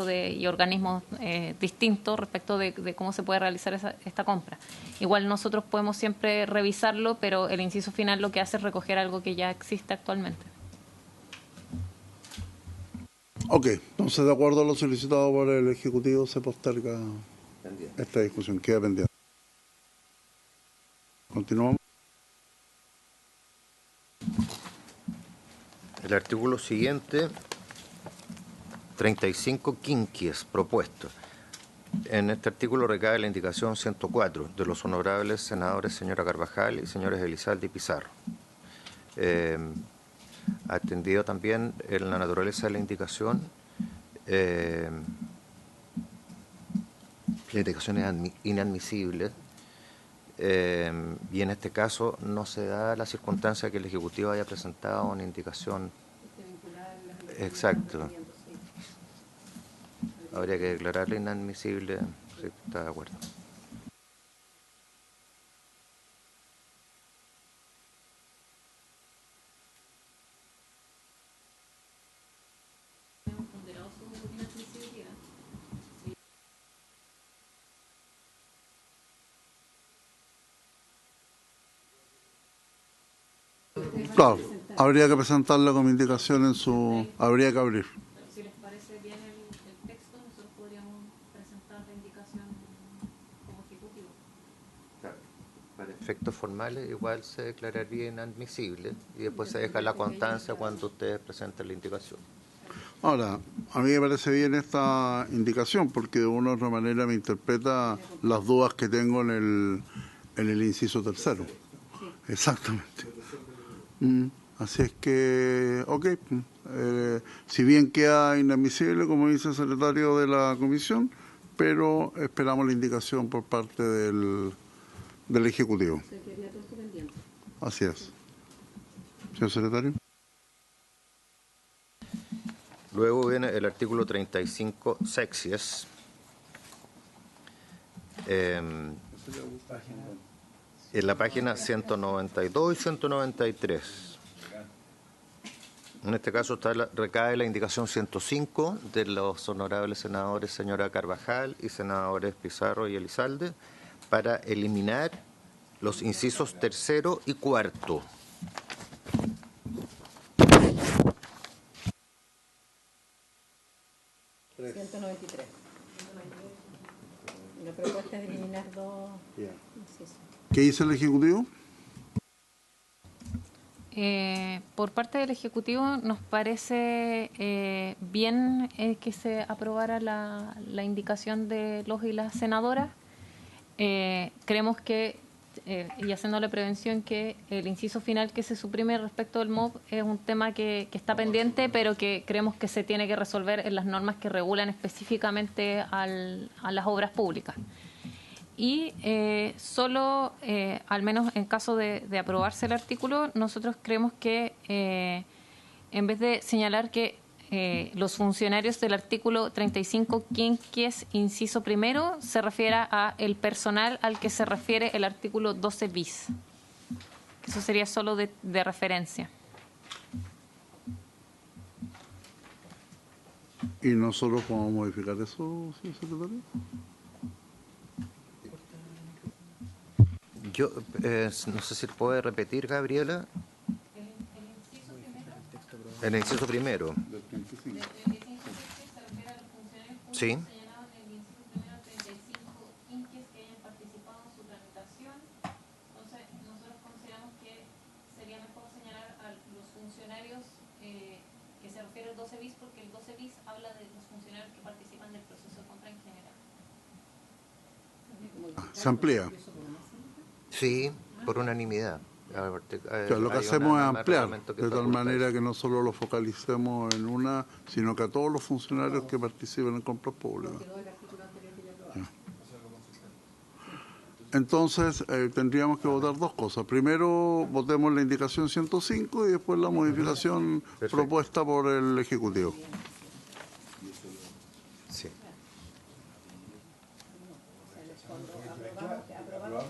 y organismos distintos respecto de cómo se puede realizar esta compra. Igual nosotros podemos siempre revisarlo, pero el inciso final lo que hace es recoger algo que ya existe actualmente. Ok, entonces de acuerdo a lo solicitado por el Ejecutivo se posterga esta discusión, queda pendiente. Continuamos. El artículo siguiente, 35 quinquies propuesto. En este artículo recae la indicación 104 de los honorables senadores señora Carvajal y señores Elizalde y Pizarro. Atendido también en la naturaleza de la indicación, la indicación es inadmisible y en este caso no se da la circunstancia que el Ejecutivo haya presentado una indicación. Exacto. Habría que declararla inadmisible, si está de acuerdo. Claro, habría que presentarla como indicación habría que abrir. Si les parece bien el texto, nosotros podríamos presentar la indicación como Ejecutivo. Para efectos formales igual se declararía inadmisible y después se deja la constancia cuando ustedes presenten la indicación. Ahora, a mí me parece bien esta indicación porque de una u otra manera me interpreta las dudas que tengo en el inciso tercero. Exactamente. Así es que, ok, si bien queda inadmisible, como dice el secretario de la comisión, pero esperamos la indicación por parte del Ejecutivo. Así es. Señor secretario. Luego viene el artículo 35 sexies. En la página 192 y 193. En este caso recae la indicación 105 de los honorables senadores señora Carvajal y senadores Pizarro y Elizalde para eliminar los incisos tercero y cuarto. La propuesta es eliminar dos incisos. ¿Qué dice el Ejecutivo? Por parte del Ejecutivo nos parece bien que se aprobara la indicación de los y las senadoras. Creemos que, y haciéndole prevención, que el inciso final que se suprime respecto del MOB es un tema que está pendiente, pero que creemos que se tiene que resolver en las normas que regulan específicamente a las obras públicas. Y solo, al menos en caso de aprobarse el artículo, nosotros creemos que en vez de señalar que los funcionarios del artículo 35 quinquies inciso primero se refiera a el personal al que se refiere el artículo 12 bis. Eso sería solo de referencia. ¿Y nosotros podemos modificar eso, señor secretario? Yo no sé si puede repetir, Gabriela. El inciso primero. Sí. Se amplía. Sí, por unanimidad. Lo que hacemos es ampliar, de tal manera que no solo lo focalicemos en una, sino que a todos los funcionarios que participen en compras públicas. Entonces, tendríamos que votar dos cosas. Primero, votemos la indicación 105 y después la modificación propuesta por el Ejecutivo. Sí.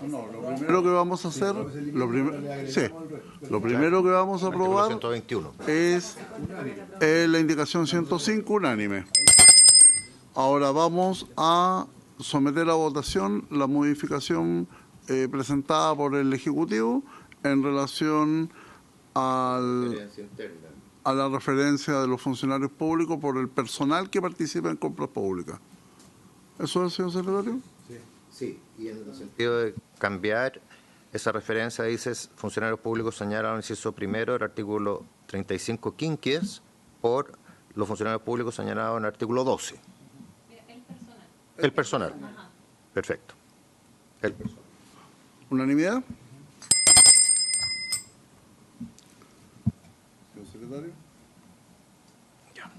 No, lo primero que vamos a hacer, lo primero que vamos a aprobar 121. es la indicación 105 unánime. Ahora vamos a someter a votación la modificación presentada por el Ejecutivo en relación a la referencia de los funcionarios públicos por el personal que participa en compras públicas. ¿Eso es, señor secretario? Sí, y en el sentido de cambiar esa referencia, dices, funcionarios públicos señalaron el inciso primero del artículo 35 quinquies por los funcionarios públicos señalados en el artículo 12. El personal. Perfecto. El personal. ¿Unanimidad? Señor secretario. Ya.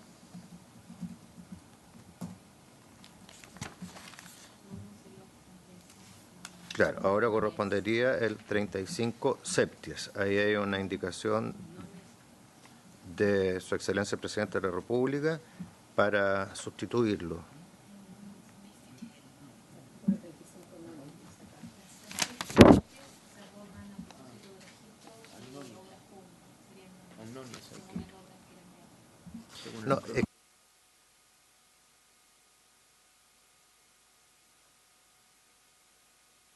Claro, ahora correspondería el 35 septies. Ahí hay una indicación de Su Excelencia el Presidente de la República para sustituirlo. No,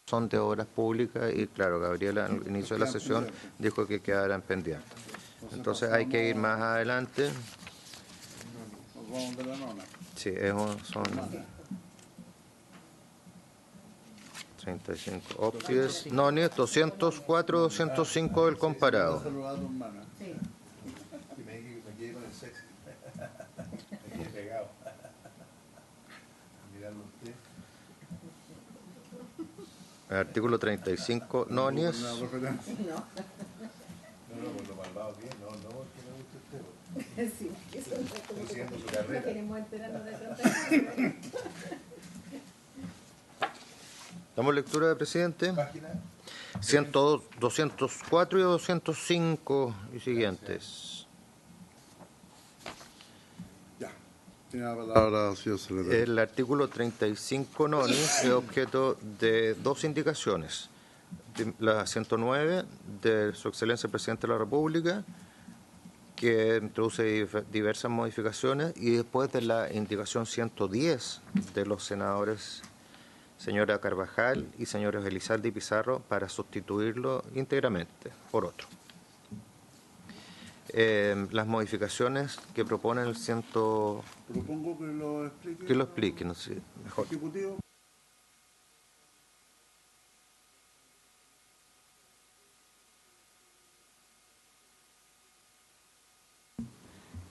son de obras públicas y claro, Gabriela al inicio de la sesión dijo que quedaran pendientes. Entonces hay que ir más adelante. Sí, son 35 óptides, nones, 204, 205 del comparado. El artículo 35, nonies. Sí, eso es como no queremos enterarnos de tanta. ¿Damos lectura, presidente? 204 y 205 y siguientes. Ya. Tiene la palabra, señor secretario. El artículo 35 noni es objeto de dos indicaciones. La 109 de Su Excelencia el Presidente de la República, que introduce diversas modificaciones, y después de la indicación 110 de los senadores señora Carvajal y señores Elizalde y Pizarro para sustituirlo íntegramente por otro. Las modificaciones que propone el Propongo que lo explique. Que lo explique, no sé, mejor. Ejecutivo.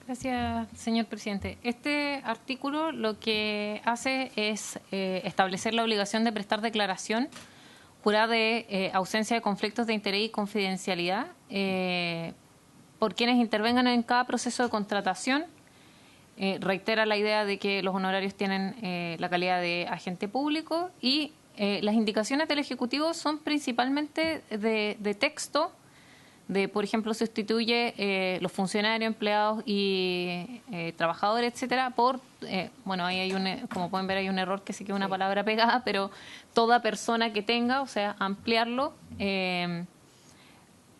Gracias, señor presidente. Este artículo lo que hace es establecer la obligación de prestar declaración jurada de ausencia de conflictos de interés y confidencialidad por quienes intervengan en cada proceso de contratación. Reitera la idea de que los honorarios tienen la calidad de agente público y las indicaciones del Ejecutivo son principalmente de texto, de, por ejemplo, sustituye los funcionarios, empleados y trabajadores, etcétera, por, bueno, ahí hay como pueden ver, hay un error que se queda una palabra pegada, pero toda persona que tenga, o sea, ampliarlo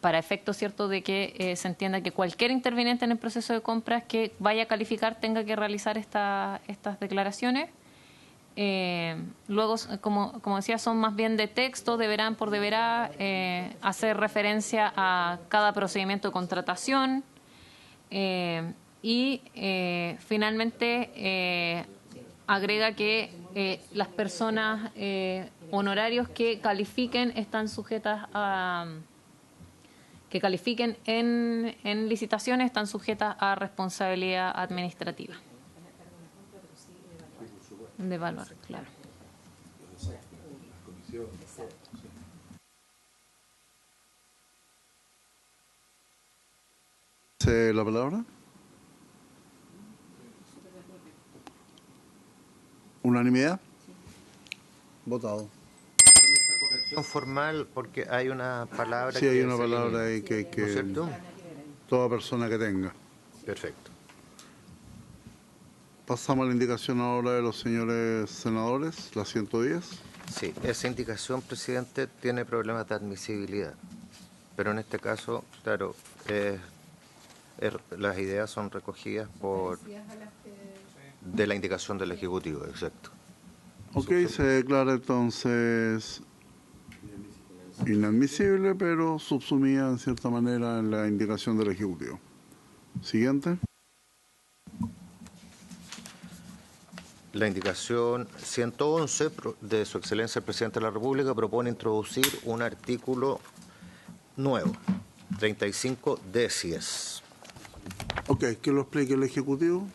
para efecto cierto de que se entienda que cualquier interviniente en el proceso de compras que vaya a calificar tenga que realizar estas declaraciones. Luego, como decía, son más bien de texto, deberán por deberá hacer referencia a cada procedimiento de contratación y finalmente agrega que las personas honorarios que califiquen están sujetas a que califiquen en licitaciones están sujetas a responsabilidad administrativa. De evaluar, claro. ¿La palabra? ¿Unanimidad? Votado. Formal, porque hay una palabra. Sí, hay una palabra ahí que hay que. ¿No es cierto? Toda persona que tenga. Perfecto. Pasamos a la indicación ahora de los señores senadores, la 110. Sí, esa indicación, presidente, tiene problemas de admisibilidad. Pero en este caso, claro, las ideas son recogidas de la indicación del Ejecutivo, exacto. Ok, se declara entonces inadmisible, pero subsumida en cierta manera en la indicación del Ejecutivo. Siguiente. La indicación 111 de Su Excelencia el Presidente de la República propone introducir un artículo nuevo, 35 décies. Ok, que lo explique el Ejecutivo.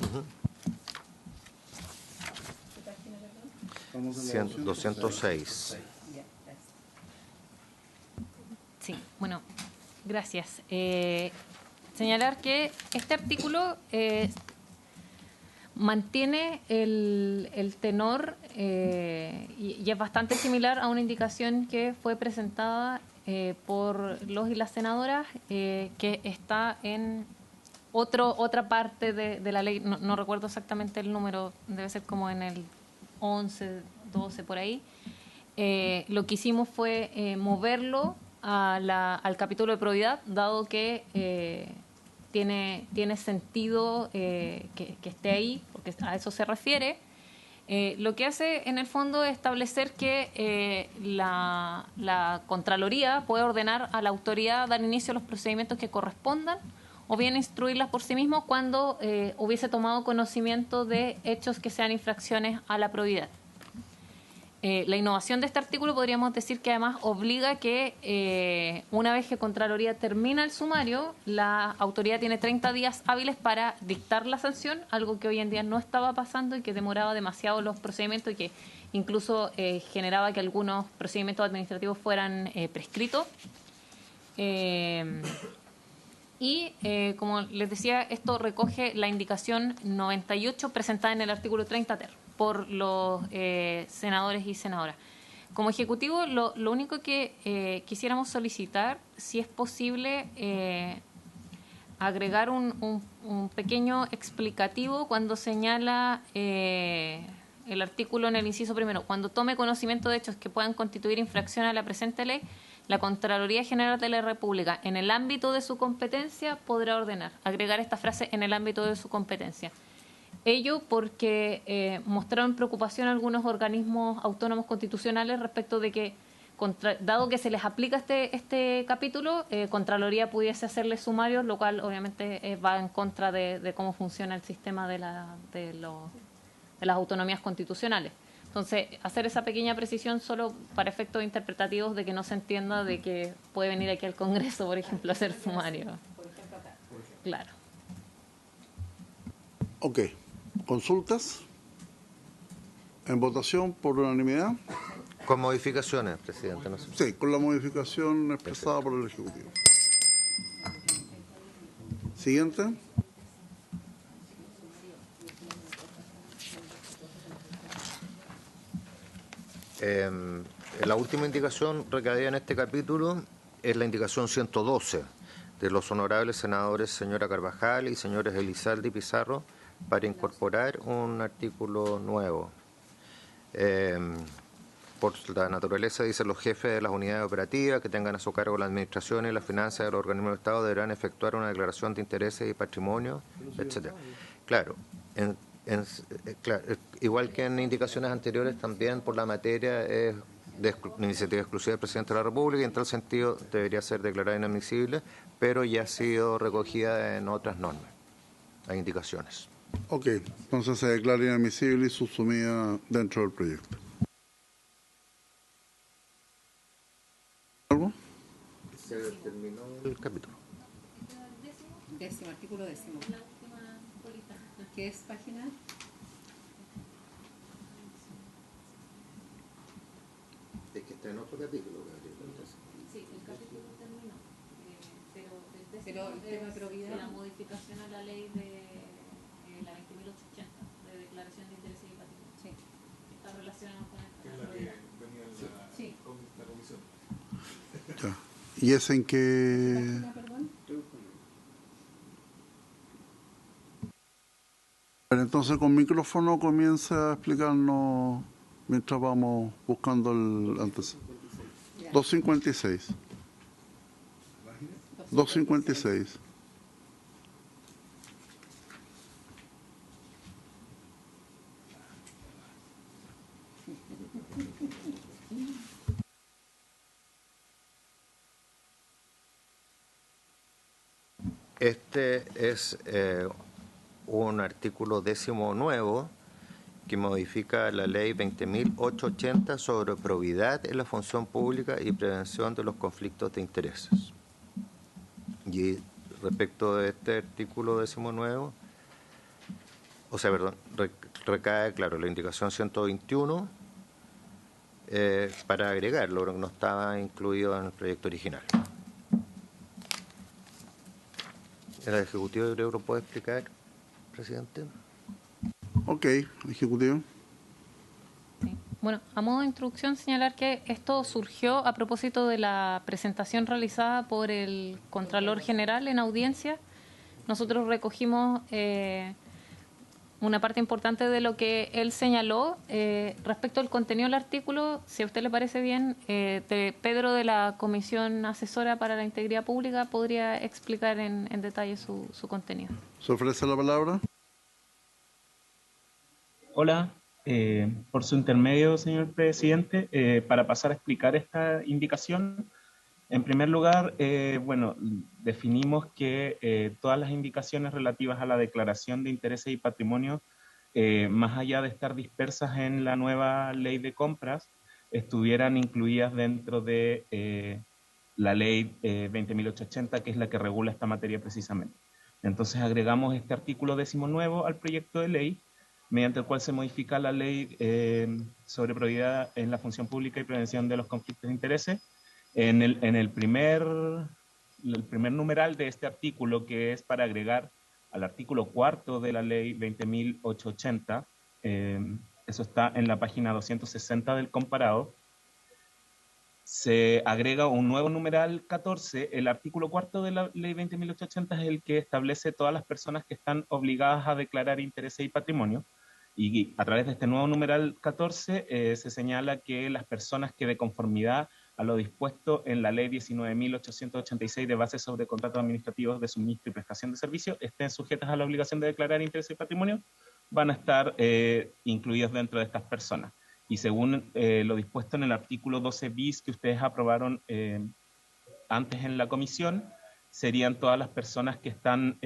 206. Sí, bueno, gracias. Señalar que este artículo mantiene el tenor y es bastante similar a una indicación que fue presentada por los y las senadoras que está en otra parte de la ley, no recuerdo exactamente el número, debe ser como en el 11, 12 por ahí. Lo que hicimos fue moverlo al capítulo de probidad, dado que tiene sentido que esté ahí, porque a eso se refiere. Lo que hace en el fondo es establecer que la Contraloría puede ordenar a la autoridad dar inicio a los procedimientos que correspondan o bien instruirlas por sí mismos cuando hubiese tomado conocimiento de hechos que sean infracciones a la probidad. La innovación de este artículo podríamos decir que además obliga que una vez que Contraloría termina el sumario, la autoridad tiene 30 días hábiles para dictar la sanción, algo que hoy en día no estaba pasando y que demoraba demasiado los procedimientos y que incluso generaba que algunos procedimientos administrativos fueran prescritos. Y, como les decía, esto recoge la indicación 98 presentada en el artículo 30 ter por los senadores y senadoras. Como Ejecutivo, lo único que quisiéramos solicitar, si es posible, agregar un pequeño explicativo cuando señala el artículo en el inciso primero. Cuando tome conocimiento de hechos que puedan constituir infracción a la presente ley, la Contraloría General de la República, en el ámbito de su competencia, podrá ordenar. Agregar esta frase en el ámbito de su competencia. Ello porque mostraron preocupación algunos organismos autónomos constitucionales respecto de que, dado que se les aplica este capítulo, Contraloría pudiese hacerle sumarios, lo cual obviamente va en contra de cómo funciona el sistema de las autonomías constitucionales. Entonces, hacer esa pequeña precisión solo para efectos interpretativos de que no se entienda de que puede venir aquí al Congreso, por ejemplo, a hacer sumario. Claro. Ok. ¿Consultas? ¿En votación por unanimidad? Con modificaciones, presidente. No sé. Sí, con la modificación expresada por el Ejecutivo. Siguiente. La última indicación recaída en este capítulo es la indicación 112 de los honorables senadores señora Carvajal y señores Elizalde y Pizarro para incorporar un artículo nuevo. Por la naturaleza, dicen los jefes de las unidades operativas que tengan a su cargo la administración y las finanzas de los organismos del Estado deberán efectuar una declaración de intereses y patrimonio, etcétera. Claro, claro, igual que en indicaciones anteriores, también por la materia es de iniciativa exclusiva del Presidente de la República y en tal sentido debería ser declarada inadmisible, pero ya ha sido recogida en otras normas, hay indicaciones. Ok, entonces se declara inadmisible y subsumida dentro del proyecto. ¿Algo? Se terminó el capítulo. Artículo 10. ¿Qué es página? Es que está en otro capítulo. Sí, el capítulo terminó, pero el tema de probidad, la modificación a la ley de la 20.880 de declaración de intereses y patrimonio. Sí. Está relacionado con esta probidad. Sí. La comisión. Ya. ¿Y es en qué? Entonces con micrófono comienza a explicarnos mientras vamos buscando el antes. 256. 256. Este es un artículo 10 nuevo que modifica la ley 20.880 sobre probidad en la función pública y prevención de los conflictos de intereses. Y respecto de este artículo 10 nuevo, recae, claro, la indicación 121 para agregarlo, lo que no estaba incluido en el proyecto original. ¿El Ejecutivo de Euro puede explicar, presidente? Ok, Ejecutivo. Sí. Bueno, a modo de introducción, señalar que esto surgió a propósito de la presentación realizada por el Contralor General en audiencia. Nosotros recogimos una parte importante de lo que él señaló respecto al contenido del artículo. Si a usted le parece bien, Pedro de la Comisión Asesora para la Integridad Pública podría explicar en detalle su contenido. ¿Se ofrece la palabra? Hola, por su intermedio, señor presidente, para pasar a explicar esta indicación. En primer lugar, definimos que todas las indicaciones relativas a la declaración de intereses y patrimonio, más allá de estar dispersas en la nueva ley de compras, estuvieran incluidas dentro de la ley 20.880, que es la que regula esta materia precisamente. Entonces agregamos este artículo 10 nuevo al proyecto de ley, mediante el cual se modifica la ley sobre probidad en la función pública y prevención de los conflictos de intereses. En el primer numeral de este artículo, que es para agregar al artículo 4 de la ley 20.880, eso está en la página 260 del comparado, se agrega un nuevo numeral 14. El artículo 4 de la ley 20.880 es el que establece todas las personas que están obligadas a declarar intereses y patrimonio. Y a través de este nuevo numeral 14 se señala que las personas que de conformidad a lo dispuesto en la ley 19.886 de bases sobre contratos administrativos de suministro y prestación de servicios estén sujetas a la obligación de declarar intereses y patrimonio, van a estar incluidos dentro de estas personas. Y según lo dispuesto en el artículo 12 bis que ustedes aprobaron antes en la comisión, serían todas las personas que están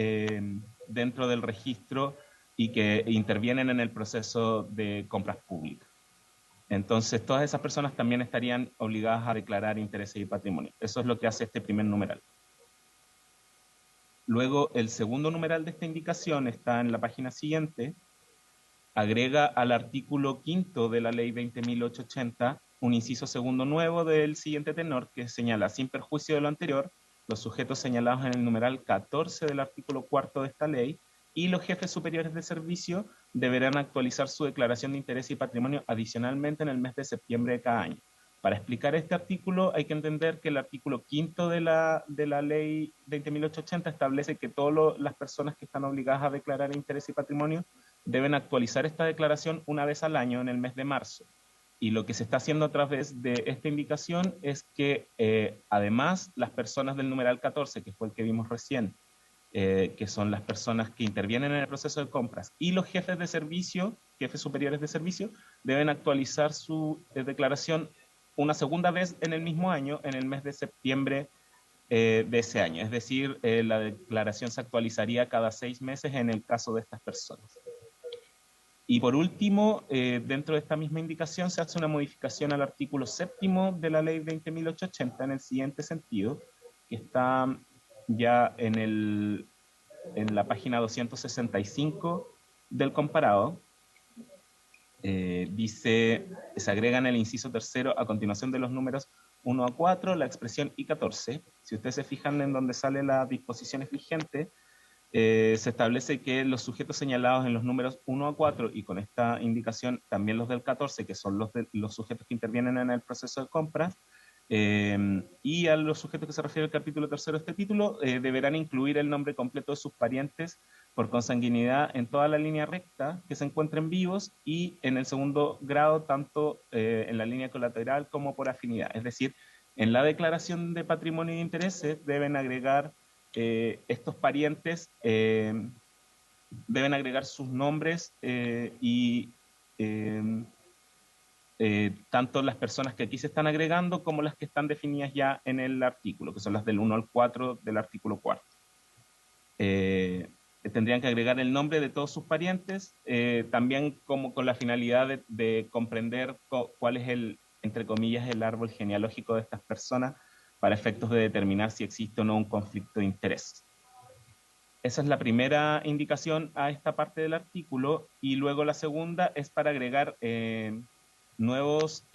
dentro del registro y que intervienen en el proceso de compras públicas. Entonces, todas esas personas también estarían obligadas a declarar intereses y patrimonio. Eso es lo que hace este primer numeral. Luego, el segundo numeral de esta indicación está en la página siguiente. Agrega al artículo 5 de la ley 20.880 un inciso segundo nuevo del siguiente tenor que señala, sin perjuicio de lo anterior, los sujetos señalados en el numeral 14 del artículo 4 de esta ley y los jefes superiores de servicio deberán actualizar su declaración de interés y patrimonio adicionalmente en el mes de septiembre de cada año. Para explicar este artículo hay que entender que el artículo 5 de la ley 20.880 establece que todas las personas que están obligadas a declarar interés y patrimonio deben actualizar esta declaración una vez al año en el mes de marzo. Y lo que se está haciendo a través de esta indicación es que además las personas del numeral 14, que fue el que vimos recién, que son las personas que intervienen en el proceso de compras, y los jefes de servicio, jefes superiores de servicio, deben actualizar su declaración una segunda vez en el mismo año, en el mes de septiembre de ese año. Es decir, la declaración se actualizaría cada 6 meses en el caso de estas personas. Y por último, dentro de esta misma indicación se hace una modificación al artículo 7º de la ley 20.880 en el siguiente sentido, que está ya en la página 265 del comparado. Dice, se agrega en el inciso tercero a continuación de los números 1 a 4 la expresión I14. Si ustedes se fijan en donde sale las disposiciones vigentes, se establece que los sujetos señalados en los números 1 a 4 y con esta indicación también los del 14, que son los sujetos que intervienen en el proceso de compra, y a los sujetos que se refiere al capítulo tercero de este título, deberán incluir el nombre completo de sus parientes por consanguinidad en toda la línea recta que se encuentren vivos y en el segundo grado tanto en la línea colateral como por afinidad. Es decir, en la declaración de patrimonio y de intereses deben agregar estos parientes, deben agregar sus nombres y tanto las personas que aquí se están agregando como las que están definidas ya en el artículo, que son las del 1 al 4 del artículo 4. Tendrían que agregar el nombre de todos sus parientes, también como con la finalidad de comprender cuál es entre comillas, el árbol genealógico de estas personas para efectos de determinar si existe o no un conflicto de interés. Esa es la primera indicación a esta parte del artículo, y luego la segunda es para agregar nuevos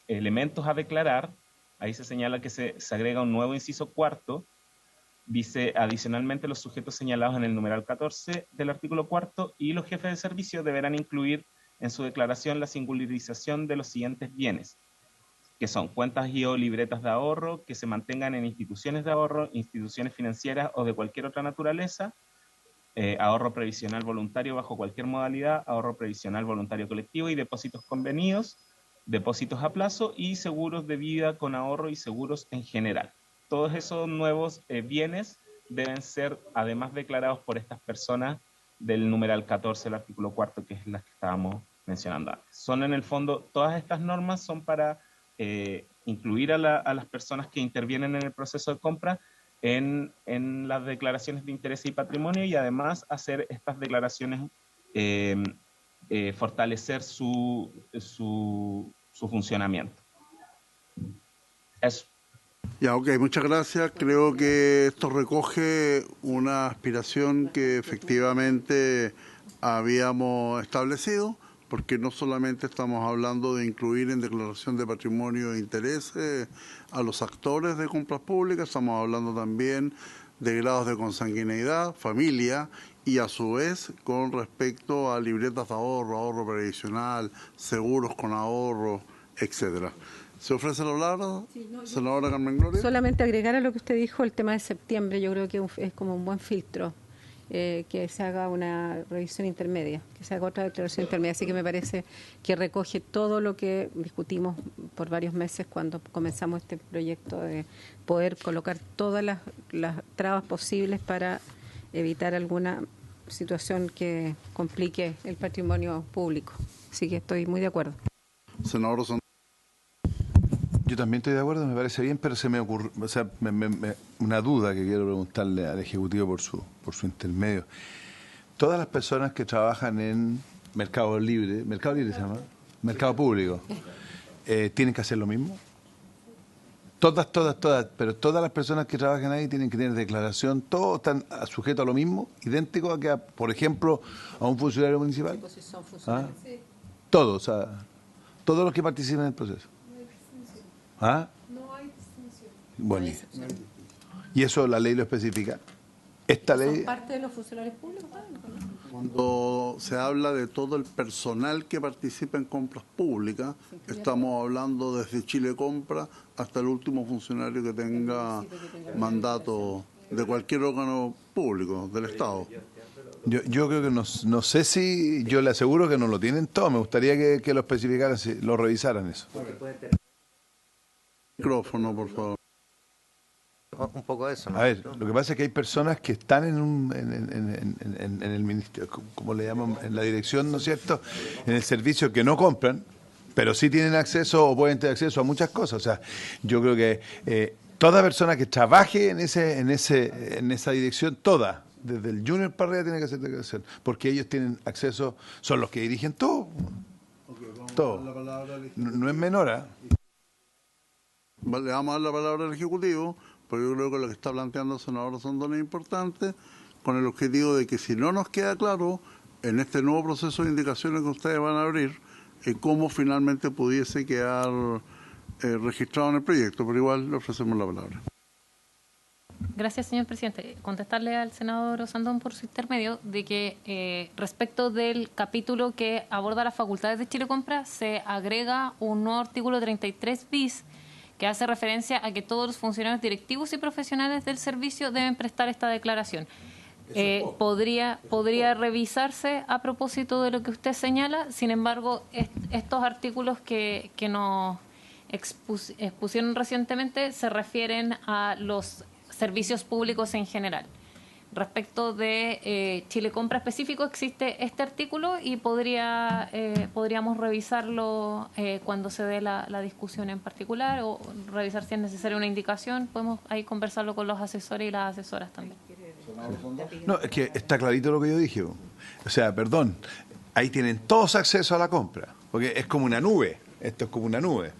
elementos a declarar. Ahí se señala que se agrega un nuevo inciso cuarto. Dice, adicionalmente, los sujetos señalados en el numeral 14 del artículo cuarto y los jefes de servicio deberán incluir en su declaración la singularización de los siguientes bienes, que son cuentas y o libretas de ahorro que se mantengan en instituciones de ahorro, instituciones financieras o de cualquier otra naturaleza, ahorro previsional voluntario bajo cualquier modalidad, ahorro previsional voluntario colectivo y depósitos convenidos, depósitos a plazo y seguros de vida con ahorro y seguros en general. Todos esos nuevos bienes deben ser además declarados por estas personas del numeral 14 del artículo 4, que es la que estábamos mencionando antes. Son en el fondo, todas estas normas son para incluir a las personas que intervienen en el proceso de compra en las declaraciones de interés y patrimonio, y además hacer estas declaraciones, fortalecer su funcionamiento. Eso. Ya, ok, muchas gracias. Creo que esto recoge una aspiración que efectivamente habíamos establecido, porque no solamente estamos hablando de incluir en declaración de patrimonio e intereses a los actores de compras públicas, estamos hablando también de grados de consanguineidad, familia, y a su vez con respecto a libretas de ahorro, ahorro previsional, seguros con ahorro, etcétera. ¿Se ofrece la palabra, senadora Carmen Gloria? Solamente agregar a lo que usted dijo el tema de septiembre, yo creo que es como un buen filtro, que se haga una revisión intermedia, que se haga otra declaración intermedia. Así que me parece que recoge todo lo que discutimos por varios meses cuando comenzamos este proyecto de poder colocar todas las trabas posibles para evitar alguna situación que complique el patrimonio público. Así que estoy muy de acuerdo. Senador Osandón. Yo también estoy de acuerdo, me parece bien, pero se me ocurre, o sea, una duda que quiero preguntarle al Ejecutivo por su intermedio. Todas las personas que trabajan en Mercado Libre se llama, Mercado Público, ¿tienen que hacer lo mismo? Todas, pero todas las personas que trabajan ahí tienen que tener declaración, todos están sujetos a lo mismo, idéntico a que, por ejemplo, a un funcionario municipal. Pues si son funcionarios. Todos, o sea, todos los que participan en el proceso. ¿Ah? No hay distinción. Bueno, ¿y eso la ley lo especifica? ¿Esta ley? ¿Son parte de los funcionarios públicos? Cuando se habla de todo el personal que participa en compras públicas, estamos hablando desde Chile Compra hasta el último funcionario que tenga mandato de cualquier órgano público del Estado. Yo creo que no sé si, yo le aseguro que no lo tienen todo, me gustaría que lo especificaran, si lo revisaran eso. Micrófono, por favor. Un poco de eso, ¿no? A ver, lo que pasa es que hay personas que están en el ministerio, como le llaman, en la dirección, ¿no es cierto?, en el servicio, que no compran, pero sí tienen acceso o pueden tener acceso a muchas cosas. O sea, yo creo que toda persona que trabaje en esa dirección, toda, desde el junior para arriba, tiene que hacer declaración, porque ellos tienen acceso, son los que dirigen todo. Todo. No es menor, ¿eh? Le vamos a dar la palabra al Ejecutivo, porque yo creo que lo que está planteando el senador Osandón es importante, con el objetivo de que si no nos queda claro en este nuevo proceso de indicaciones que ustedes van a abrir, cómo finalmente pudiese quedar registrado en el proyecto, pero igual le ofrecemos la palabra. Gracias, señor presidente. Contestarle al senador Osandón por su intermedio de que respecto del capítulo que aborda las facultades de Chile Compra, se agrega un nuevo artículo 33 bis que hace referencia a que todos los funcionarios directivos y profesionales del servicio deben prestar esta declaración. Podría revisarse a propósito de lo que usted señala. Sin embargo, estos artículos que nos expusieron recientemente se refieren a los servicios públicos en general. Respecto de Chile Compra específico, existe este artículo y podríamos revisarlo cuando se dé la discusión en particular, o revisar si es necesaria una indicación. Podemos ahí conversarlo con los asesores y las asesoras también. No, es que está clarito lo que yo dije. O sea, perdón, ahí tienen todos acceso a la compra, porque es como una nube. Esto es como una nube.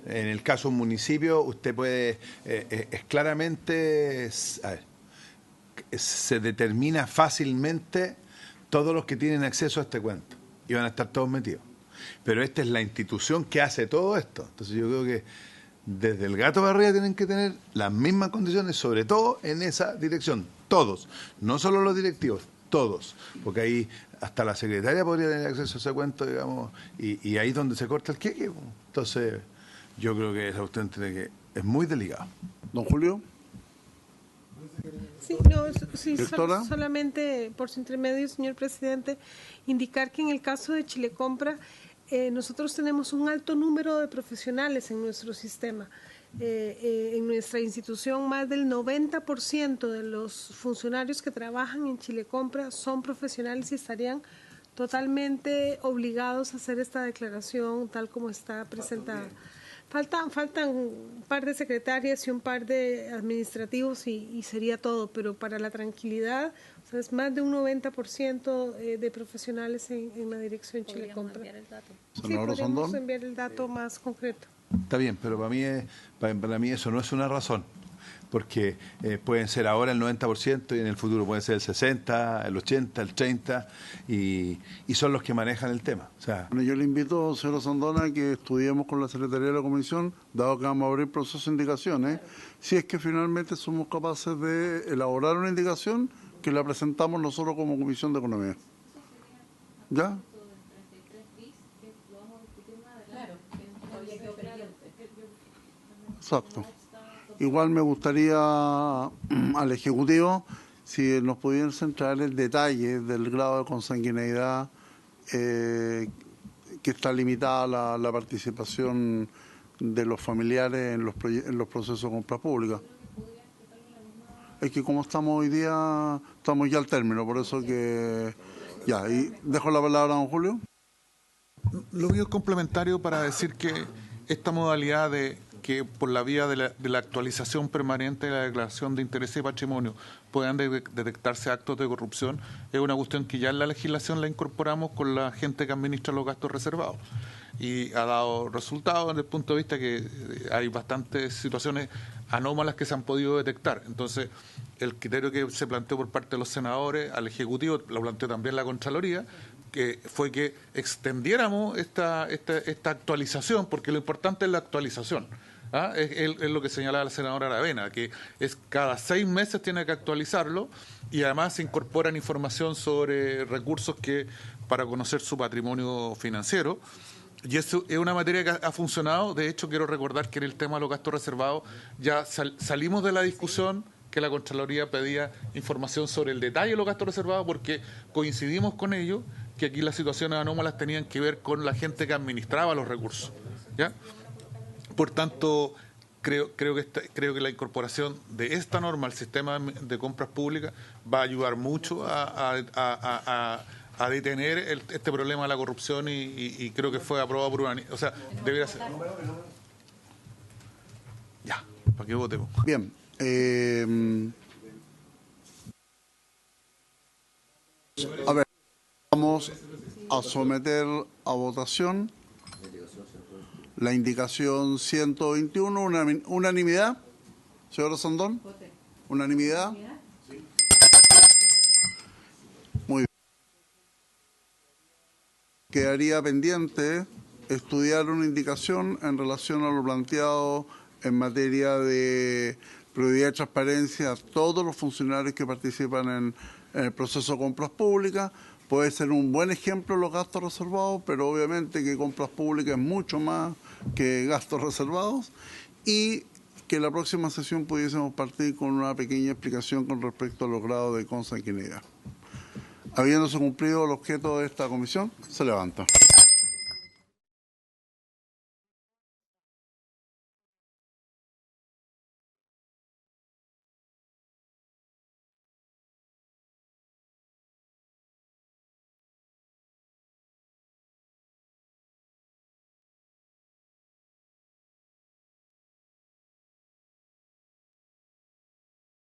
En el caso de un municipio, usted puede, es claramente, a ver, se determina fácilmente todos los que tienen acceso a este cuento y van a estar todos metidos. Pero esta es la institución que hace todo esto. Entonces yo creo que desde el gato para arriba tienen que tener las mismas condiciones, sobre todo en esa dirección. Todos, no solo los directivos, todos. Porque ahí hasta la secretaria podría tener acceso a ese cuento, digamos, y ahí es donde se corta el queque. Entonces yo creo que esa cuestión tiene que, es muy delicado. Don Julio. Sí, solamente por su intermedio, señor presidente, indicar que en el caso de Chile Compra, nosotros tenemos un alto número de profesionales en nuestro sistema. En nuestra institución, más del 90% de los funcionarios que trabajan en Chile Compra son profesionales y estarían totalmente obligados a hacer esta declaración tal como está presentada. Faltan un par de secretarias y un par de administrativos y sería todo, pero para la tranquilidad, o sea, es más de un 90% de profesionales en la dirección Chile Compra. Sí, podemos enviar el dato más concreto. Está bien, pero para mí eso no es una razón, porque pueden ser ahora el 90% y en el futuro pueden ser el 60%, el 80%, el 30%, y son los que manejan el tema. O sea, bueno, yo le invito, señor Osandón, a que estudiemos con la Secretaría de la Comisión, dado que vamos a abrir proceso de indicaciones, si es que finalmente somos capaces de elaborar una indicación que la presentamos nosotros como Comisión de Economía. ¿Ya? Exacto. Igual me gustaría al Ejecutivo si nos pudieran centrar el detalle del grado de consanguineidad que está limitada la participación de los familiares en los procesos de compra pública. Es que como estamos hoy día, estamos ya al término, por eso que... Ya, y dejo la palabra a don Julio. Lo mío es complementario para decir que esta modalidad de que por la vía de la actualización permanente de la declaración de interés y patrimonio puedan detectarse actos de corrupción es una cuestión que ya en la legislación la incorporamos con la gente que administra los gastos reservados y ha dado resultados desde el punto de vista que hay bastantes situaciones anómalas que se han podido detectar. Entonces, el criterio que se planteó por parte de los senadores al Ejecutivo, lo planteó también la Contraloría, que fue que extendiéramos esta actualización, porque lo importante es la actualización. ¿Ah? Es lo que señalaba la senadora Aravena, que es cada 6 meses tiene que actualizarlo y además se incorporan información sobre recursos que para conocer su patrimonio financiero. Y eso es una materia que ha funcionado. De hecho, quiero recordar que en el tema de los gastos reservados ya salimos de la discusión que la Contraloría pedía información sobre el detalle de los gastos reservados porque coincidimos con ellos que aquí las situaciones anómalas tenían que ver con la gente que administraba los recursos. ¿Ya? Por tanto, creo que la incorporación de esta norma al sistema de compras públicas va a ayudar mucho a detener este problema de la corrupción y creo que fue aprobado por unanimidad. O sea, debería ser. Ya, para que votemos. Bien. A ver, vamos a someter a votación la indicación 121, unanimidad. Señora Sandón, unanimidad. Muy bien. Quedaría pendiente estudiar una indicación en relación a lo planteado en materia de prioridad y transparencia a todos los funcionarios que participan en el proceso de compras públicas. Puede ser un buen ejemplo los gastos reservados, pero obviamente que compras públicas es mucho más que gastos reservados, y que la próxima sesión pudiésemos partir con una pequeña explicación con respecto a los grados de consanguinidad. Habiéndose cumplido el objeto de esta comisión, se levanta.